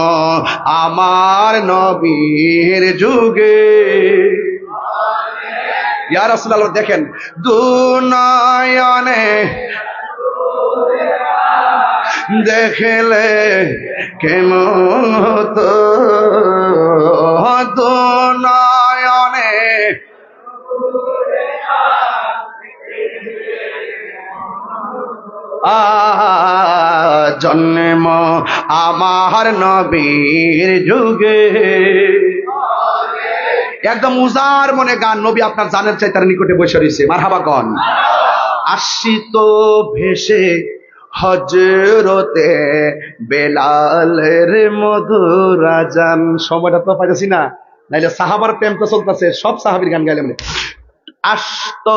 আমার নবীর যুগে। ইয়া রাসূলুল্লাহ দেখেন দুনয়নে দেখলে কেমন হতো, দুনয়নে জন্ম আমার নবীর যুগে। একদম উজার মনে গান, নবী আপনার জানের চাই তার নিকটে বসে রয়েছে। মারহাবা কন। আসিত ভেসে হজরতে বেলালের মধুর আজান। সময়টা তো পাইতেছি না, নাইলে সাহাবার প্রেম তো চলতেছে, সব সাহাবীর গান গাইলে মানে। আসত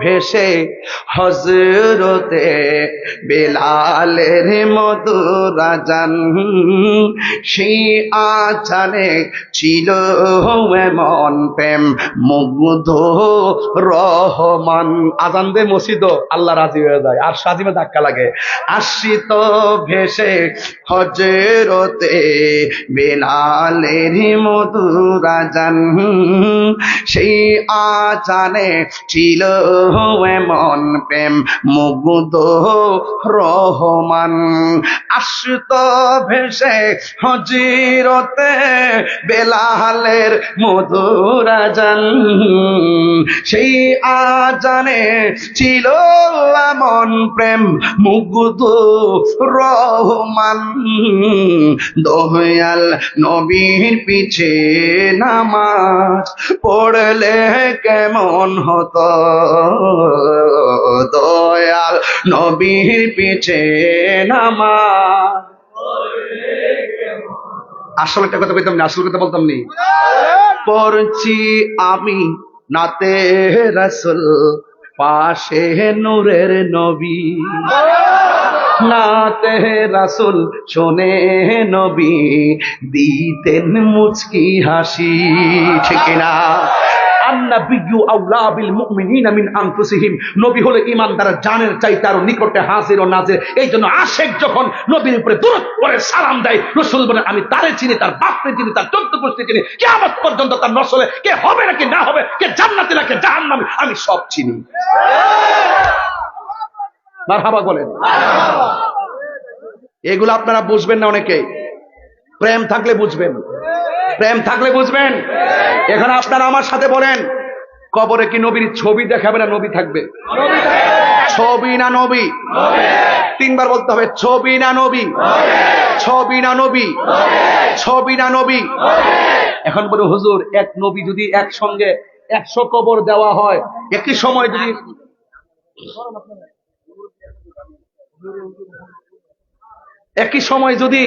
ভেসে হজরতে বেলালের মধুর আজান, সেই আজানে ছিল এমন প্রেম মুগ্ধ রহমান। আজান দে মসজিদ আল্লাহ রাজি হয়ে যায়, আর সাজিমে ধাক্কা লাগে। আসিত ভেসে হজরতে বেলালের মধুর আজান, সেই আজানে ছিল এমন প্রেম মুগ্ধ রহমান। আসত ভেসে হজরতে বেলালের মধুর আজান, সেই আজানে ছিল এমন প্রেম মুগ্ধ রহমান। দয়াল নবীর পিছে নামাজ পড়লে কেমন হতো, দয়াল নবীর পিছে নামাজ। আসলে একটা কথা কইতাম না, আসল কথা বলতাম নি। পড়ছি আমি নাতে রাসূল, পাশে নূরের নবী। নাতে রাসূল শোনে নবী, দিতেন মুচকি হাসি। ঠিক না? আন-নাবিয়্যু আওলা বিল মুমিনিনা মিন আনফুসিহিম। নবী হলো ঈমানদারের জানের চাইতে আরো নিকটে হাজির ও নাজির। এই জন্য আশিক যখন নবীর উপরে দুরূদ পড়ে সালাম দেয়, রাসূল বলেন আমি তারে চিনি, তার বাপকে চিনি, তার 14 গোষ্ঠী চিনি, কিয়ামত পর্যন্ত তার নসলে কে হবে নাকি না হবে, কে জান্নাতি নাকি জাহান্নামী, আমি সব চিনি। মারহাবা বলেন। এগুলো আপনারা বুঝবেন না অনেকে, প্রেম থাকলে বুঝবেন, প্রেম থাকলে বুঝবেন। এখানে আপনারা আমার সাথে বলেন, কবরে কি নবীর ছবি দেখাবে না নবী থাকবে? ছবি না নবী? 3 বার বলতে হবে, ছবি না নবী, ছবি না নবী, ছবি না নবী। এখন বলে হুজুর এক নবী যদি একসঙ্গে 100 কবর দেওয়া হয়, একই সময় যদি একই সময় যদি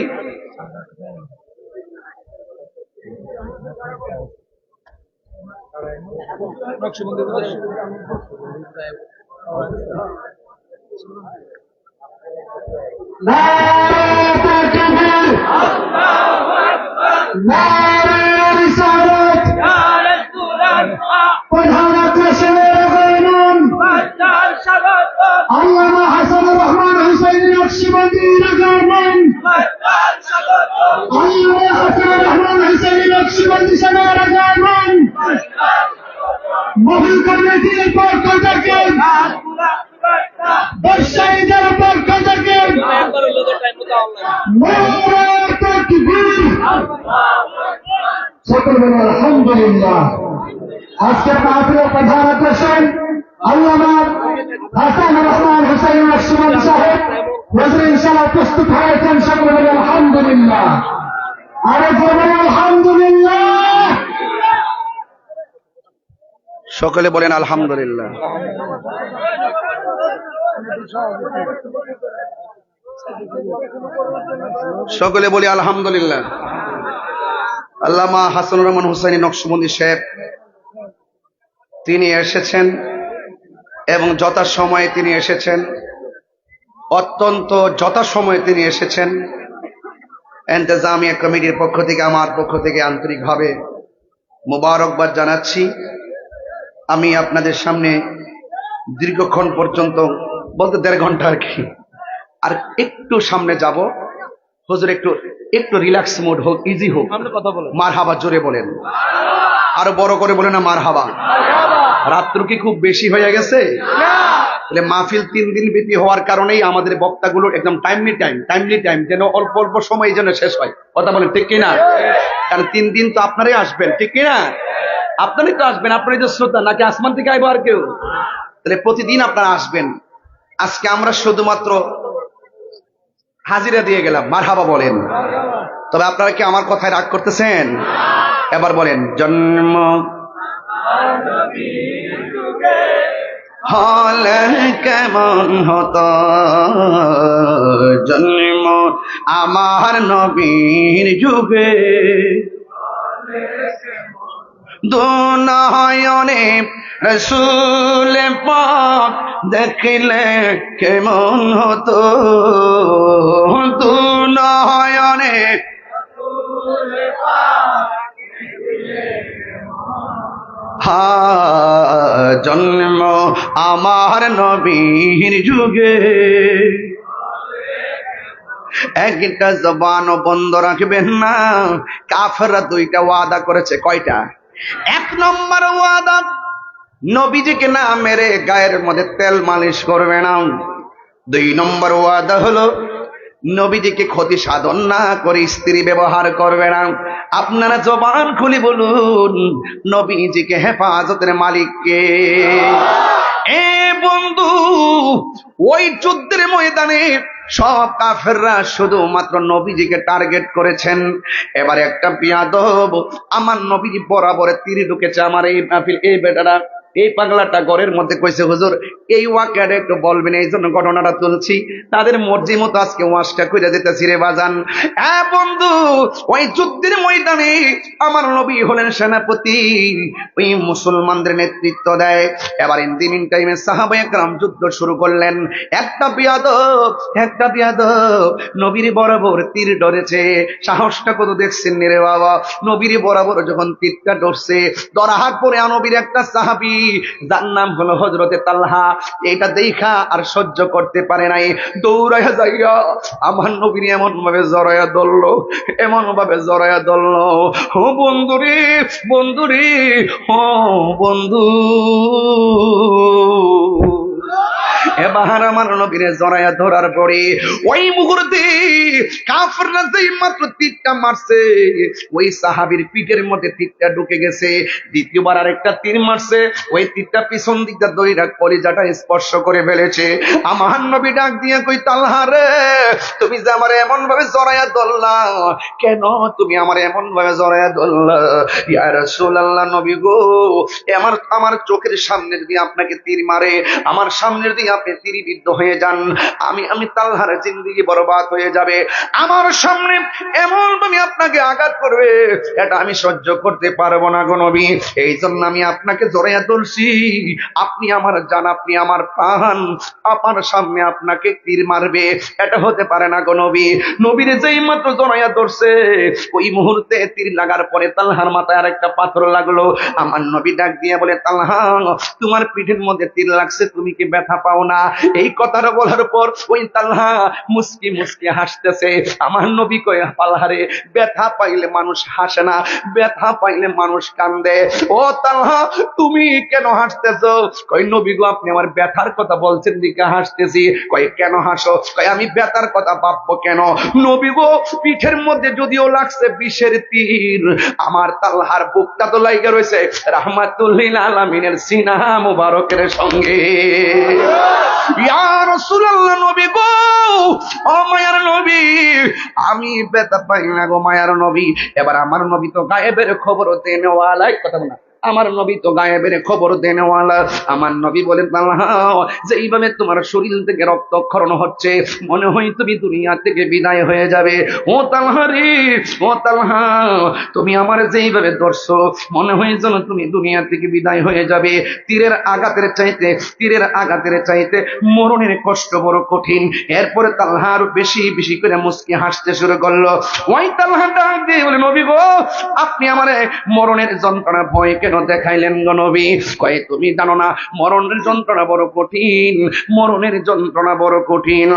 আল্লামা হাসানুর রহমান হুসাইনি নকশবন্দি রাগারমান, আল্লামা হাসানুর রহমান হুসাইনি নকশবন্দি সানা রাগারমান, মহিল কমিটির পক্ষ থেকে, ব্যবসায়ীদের পক্ষ থেকে নারে তাকবীর। সকলে আলহামদুলিল্লাহ। আজকের মাহফিলের প্রধান আকর্ষণ আল্লামা হাসানুর রহমান হুসাইনি নকশবন্দি সাহেব। হুজুর ইনশাআল্লাহ প্রস্তুত হয়েছেন, সকলে আলহামদুলিল্লাহ। আরে বলেন আলহামদুলিল্লাহ। সকলে বলেন আলহামদুলিল্লাহ। সকলে বলি আলহামদুলিল্লাহ। আল্লামা হাসানুর রহমান হুসাইনী নকশবন্দি সাহেব তিনি এসেছেন এবং যথাসময়ে তিনি এসেছেন, অত্যন্ত যথাসময়ে তিনি এসেছেন। ইন্তেজামিয়া কমিটির পক্ষ থেকে, আমার পক্ষ থেকে আন্তরিকভাবে মোবারকবাদ জানাচ্ছি। আমি আপনাদের সামনে দীর্ঘক্ষণ পর্যন্ত, বলতে 1.5 ঘন্টা আর কি, আর একটু সামনে যাব। হুজুর একটু একটু রিল্যাক্স মোড হোক, ইজি হোক। মারহাবা জোরে বলেন, আরো বড় করে বলেন না মারহাবা। রাত্র কি খুব বেশি হয়ে গেছে? তাহলে মাহফিল 3 দিন ব্যাপী হওয়ার কারণেই আমাদের বক্তাগুলো একদম টাইমলি টাইম যেন অল্প অল্প সময় যেন শেষ হয়। কথা বলেন ঠিক কিনা? কারণ 3 দিন তো আপনারাই আসবেন, ঠিক কিনা? আপনারাই তো আসবেন, আপনারাই তো শ্রোতা, নাকি আসমান থেকে আইবো আর কেউ? তাহলে প্রতিদিন আপনারা আসবেন। আজকে আমরা শুধুমাত্র হাজিরা দিয়ে গেলাম, মারহাবা বলেন। তবে আপনারা কি আমার কথায় রাগ করতেছেন? এবার বলেন, জন্ম হলে কেমন হতো, জন্ম আমার নবীর যুগে, দুনয়নে রসূল পাক দেখলে কেমন হতো, দুনয়নে জন্ম আমার নবীর যুগে। একটা জবান বন্ধ রাখবেন না। কাফেররা 2টা ওয়াদা করেছে। কয়টা? 1 নম্বর ওয়াদা, নবীজিকে না মেরে গায়ের মধ্যে তেল মালিশ করবে না। 2 নম্বর ওয়াদা হলো নবীজিকে ক্ষতি সাধন না করে স্ত্রী ব্যবহার করবে না। আপনারা জবান খুলে বলুন, নবীজিকে হেফাজতের মালিক কে? এ বন্ধু, ওই যুদ্ধের ময়দানে সব কাফেররা শুধুমাত্র নবীজিকে টার্গেট করেছেন। এবার একটা বিয়াদব আমার নবীজি বরাবরে তীর ঢুকেছে। আমার এই বেটারা, এই পাগলাটা ঘরের মধ্যে কইছে, হুজুর এই ওয়াকিয়াটা একটু বলবেন, এই জন্য ঘটনাটা তুলছি। তাদের মর্জি মতো আজকে ওয়াজটা কইরা যেতেছি রে বাজান। হ্যাঁ বন্ধু, ওই যুদ্ধের ময়দানে আমার নবী হলেন সেনাপতি, ওই মুসলমানদের নেতৃত্ব দেয়। এবার ইন দি মিন টাইমে সাহাবায়ে কেরাম যুদ্ধ শুরু করলেন। একটা বিয়াদব নবীর বরাবর তীর ধরেছে। সাহসটা কত দেখছেন রে বাবা! নবীর বরাবর যখন তীরটা ধরছে, ধরার পরে নবীর একটা সাহাবী, যার নাম হলো হযরতে তালহা, এটা দেখা আর সহ্য করতে পারে নাই, দৌড়াইয়া যাইয়া আমার নবীর এমন ভাবে জড়াইয়া ধরলো, ও বন্ধুরে ও বন্ধু। এবার আমার নবীরে জড়াইয়া ধরার পরে ওই মুহূর্তে কাফেররা যেই মাত্র তীরটা মারছে, ওই সাহাবীর পিঠের মধ্যে তীরটা ঢুকে গেছে। দ্বিতীয়বার আরেকটা তীর মারছে, ওই তীরটা পিছন দিকটা দড়িটা কলিজাটা স্পর্শ করে ফেলেছে। আমার নবী ডাক দিয়ে কই, তালহা রে, তুমি যে আমার এমন ভাবে জড়াইয়া ধরলা কেন? তুমি আমার এমন ভাবে জড়াইয়া ধরলা? ইয়া রাসূলুল্লাহ, নবী গো, আমার চোখের সামনে যদি আপনাকে তীর মারে, আমার সামনে যদি আপনি তীরবিদ্ধ হয়ে যান, আমি তালহার জিন্দেগি বরবাদ হয়ে যাবে। আমার সামনে এমন ভাবে আপনাকে আঘাত করবে, এটা আমি সহ্য করতে পারবো না গো নবী। এই জন্য আমি আপনাকে জড়াইয়া ধরছি। আপনি আমার জান, আপনি আমার প্রাণ, আপনার সামনে আপনাকে তীর মারবে, এটা হতে পারে না গো নবী। নবীর যেই মাত্র জড়াইয়া ধরছে, ওই মুহূর্তে তীর লাগার পরে তালহার মাথায় আরেকটা পাথর লাগলো। আমার নবী ডাক দিয়ে বলে, তালহা, তোমার পিঠের মধ্যে তীর লাগছে, তুমি কি ব্যথা পাও না? এই কথাটা বলার পর ওই তালহা মুস্কি মুস্কি হাসতেছে। আমার নবী কয়, পালহারে, ব্যথা পাইলে মানুষ হাসে না, ব্যথা পাইলে মানুষ কান্দে। ও তালহা, তুমি কেন হাসতেছো? কই, নবী গো, আপনি আমার ব্যথার কথা বলছেন দিকে হাসতেছি। কয়, কেন হাসো? কয়, আমি ব্যথার কথা ভাববো কেন? নবী গো, পিঠের মধ্যে যদিও লাগছে বিষের তীর, আমার তালহার বুকটা তো লাইগা রয়েছে রাহমাতুল্লিল আলামিনের সিনা মুবারকের সঙ্গে। ইয়া রাসূলুল্লাহ, নবী গো, ও মায়ার নবী, আমি ব্যথা পাই না গো মায়ার নবী। এবার আমার নবী তো গায়েবের খবর দেনেওয়ালা, কথা বলা আমার নবী তো গায়েবের খবর দেনওয়ালা। আমার নবী বলেন তালহা, যেইভাবে তোমার শরীর থেকে রক্তক্ষরণ হচ্ছে মনে হয় তুমি দুনিয়া থেকে বিদায় হয়ে যাবে। ও তালহা রে, ও তালহা, তুমি আমার যেইভাবে ধরছো মনে হয় যেন তুমি দুনিয়া থেকে বিদায় হয়ে যাবে। তীরের আঘাতের চাইতে মরণের কষ্ট বড় কঠিন। এরপরে তালহা আরো বেশি বেশি করে মুস্কি হাসতে শুরু করলো। ওই তালহা ডাক দিয়ে বলে, নবী গো, আপনি আমার মরণের যন্ত্রণা ভয় কেন দেখাইলেন গো নবী? কয়ে, তুমি জানো না মরণের যন্ত্রণা বড় কঠিন, মরণের যন্ত্রণা বড় কঠিন,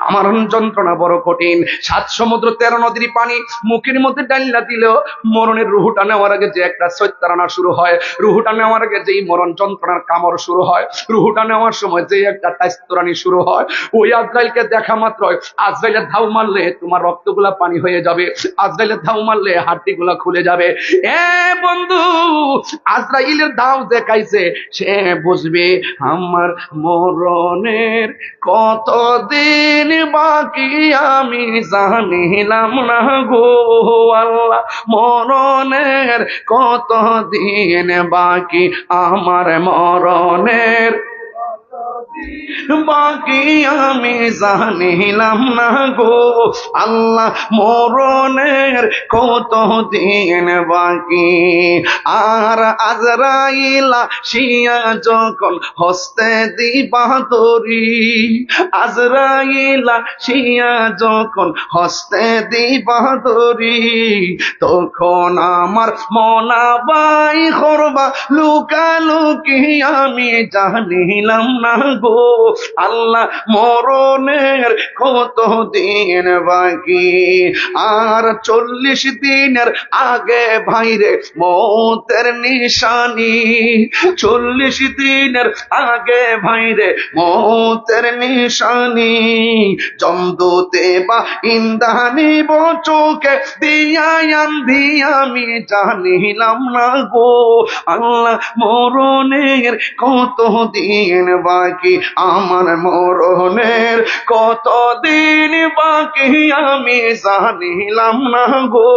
আমার যন্ত্রণা বড় কঠিন। 7 সমুদ্র 13 নদীর পানি মুখের মধ্যে ডাইলা দিলেও মরণের রুহুটা নেওয়ার আগে যে একটা সৈত্রানা শুরু হয়, রুহুটা নেওয়ার আগে যেই মরণ যন্ত্রণার কামড় শুরু হয়, রুহুটা নেওয়ার সময় যে একটা টাইস্তরানি শুরু হয়, ওই আজরাইলকে দেখা মাত্র আজরাইলের ধাউ মারলে তোমার রক্তগুলা পানি হয়ে যাবে, আজরাইলের ধাউ মারলে হাড্ডিগুলা খুলে যাবে। এ বন্ধু, আজরাইলের ধাউ দেখাইছে, সে বুঝবে আমার মরণের কতদিন বাকি আমি জানিলাম না গো আল্লাহ, মরণের কতদিন বাকি আমার মরণের বাকি আমি জানিলাম না গো আল্লাহ, মরণের কত দিন বাকি। আর আজরাইলা শিয়া যখন হস্তে দিবা তরি, আজরাইলা শিয়া যখন হস্তে দিবা তরি, তখন আমার মনাবাই করবা লুকালুকি আমি জানিলাম না গো আল্লাহ, মরণের কত দিন বাকি। আর 40 দিনের আগে ভাইরে মৌতের নিশানি, 40 দিনের আগে ভাইরে মৌতের নিশানি, জমদূতে বা ইন্দানি চোখে দিয়ান দিয়া আমি জানিলাম না গো আল্লাহ, মরণের কত দিন বাকি আমার মরণের কত দিন বাকি আমি জানিলাম না গো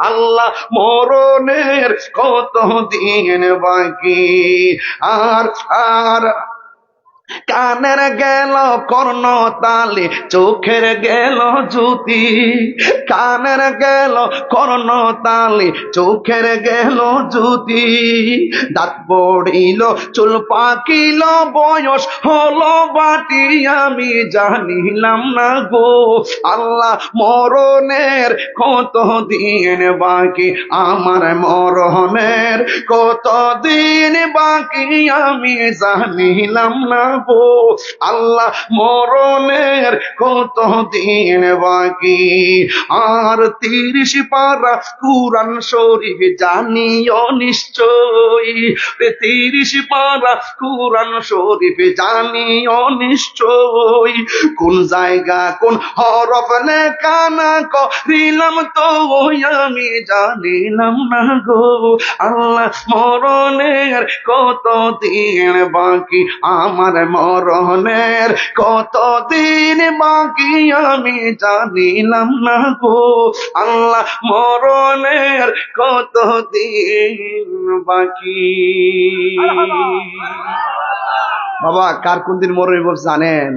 আল্লাহ, মরণের কত দিন বাকি। আর আর কানের গেল কর্ণ তালি, চোখের গেল জ্যোতি, কানের গেল কর্ণ তালি, চোখের গেল জ্যোতি, দাঁত পড়িল চুল পাকিল বয়স হলো বাটি আমি জানিলাম না গো আল্লাহ, মরণের কত দিন বাকি আমার মরণের কত দিন বাকি আমি জানিলাম না গো আল্লাহ, মরণের কত দিন বাকি। আর 30 পারা কুরআন শরীফ জানিও নিশ্চয়ই, 30 পারা কুরআন শরীফ জানিও নিশ্চয়ই, কোন জায়গা কোন হরফ লেখা না করিলাম তো আমি জানিলাম না গো আল্লাহ, মরণের কত দিন বাকি আমার মরণের কত দিন বাকি আমি জানিলাম না গো আল্লাহ, মরণের কত দিন বাকি। বাবা, কার কোন দিন মরণের বলছে জানেন?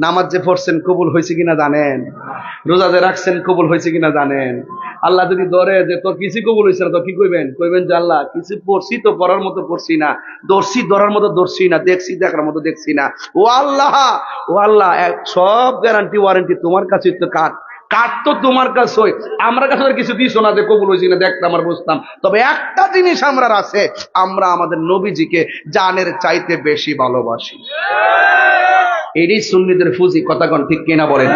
নামাজ যে পড়ছেন কবুল হয়েছে কিনা জানেন? রোজা যে রাখছেন কবুল হয়েছে কিনা জানেন? আল্লাহ যদি ধরে যে তোর কিছু কবুল হয়েছে না, তো কি কইবেন? কইবেন যে আল্লাহ কিছু পড়ছি তো পড়ার মতো পড়ছি না, দর্শি ধরার মতো দর্শি না, দেখছি দেখার মতো দেখছি না। ও আল্লাহ, ও আল্লাহ, সব গ্যারান্টি ওয়ারেন্টি তোমার কাছে তো কাট তো তোমার কাছে হয়, আমার কাছে কিছু দিস না যে কবুল হয়েছি না দেখতাম আর বুঝতাম। তবে একটা জিনিস আমরা আছে, আমরা আমাদের নবীজিকে জানের চাইতে বেশি ভালোবাসি। এরই সুন্নিদের ফুজি, কথা কোন ঠিক কিনা বলেন?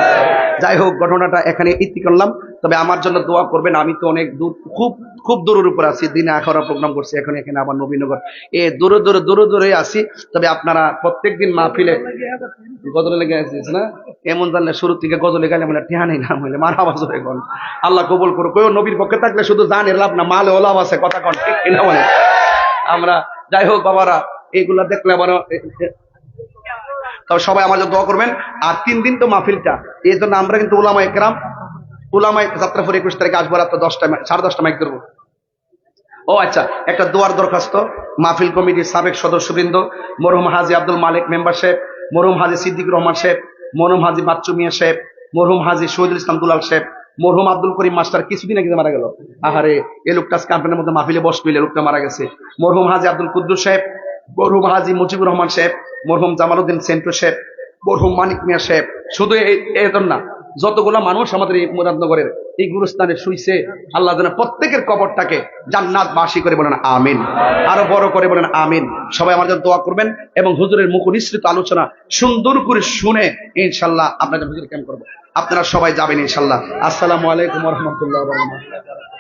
যাই হোক, ঘটনাটা এখানে ইতি করলাম। তবে আমার জন্য দোয়া করবেন। আমি তো অনেক দূর, খুব খুব দূরের উপর আছি, দিনে আখড়া প্রোগ্রাম করছি, এখন এখানে আবার নবীনগর দূরে আছি। তবে আপনারা প্রত্যেকদিন মাহফিলে গজলে লেগে আসিস না, এমন জানলে শুরু থেকে গজলে গেলে মানে ঠেহা নেই, না হইলে মার আওয়াজ হয়ে গেল। আল্লাহ কবুল করো। কেউ নবীর পক্ষে থাকলে শুধু জানের লাভ না, মালে ও লাভ আছে, কথা কোন ঠিক কিনা বলে? আমরা যাই হোক বাবারা, এইগুলা দেখলে আবার, তবে সবাই আমার জন্য দোয়া করবেন। আর 3 দিন তো মাহফিলটা, এই জন্য আমরা কিন্তু উলামায়ে কেরাম, উলামায়ে যাত্রাপুর 21 তারিখে আসবো রাত 10টা, 10:30 মাইক ধরবো। ও আচ্ছা, একটা দোয়ার দরখাস্ত। মাহফিল কমিটির সাবেক সদস্যবৃন্দ মরহুম হাজী আব্দুল মালিক মেম্বার সাহেব, মরহুম হাজী সিদ্দিক রহমান সাহেব, মরহুম হাজী বাচ্চু মিয়া সাহেব, মরহুম হাজী শহীদুল ইসলাম দুলাল সাহেব, মরহুম আব্দুল করিম মাস্টার কিছুদিন আগে মারা গেল। আহারে, এই লোকটা আজকে আপনাদের মধ্যে মাহফিলে বসবে, লোকটা মারা গেছে। মরহুম হাজী আব্দুল কুদ্দুস সাহেব, মরহুম হাজী মুজিবুর রহমান সাহেব, মরহুম জামালউদ্দিন সেন্টু সাহেব, মরহুম মানিক মিয়া সাহেব। শুধু এজন না, যতগুলা মানুষ আমাদের এই মুরাদনগরের এই গুরুস্থানে শুইছে, আল্লাহ যেন প্রত্যেকের কবরটাকে জান্নাত বাসী করে বলেন আমিন, আরো বড় করে বলেন আমিন। সবাই আমার জন্য দোয়া করবেন এবং হুজুরের মুখ নিঃসৃত আলোচনা সুন্দর করে শুনে ইনশাল্লাহ আপনাদের হুজুর কেমন করবো, আপনারা সবাই যাবেন ইনশাল্লাহ। আসসালামু আলাইকুম ওয়া রাহমাতুল্লাহি ওয়া বারাকাতুহু।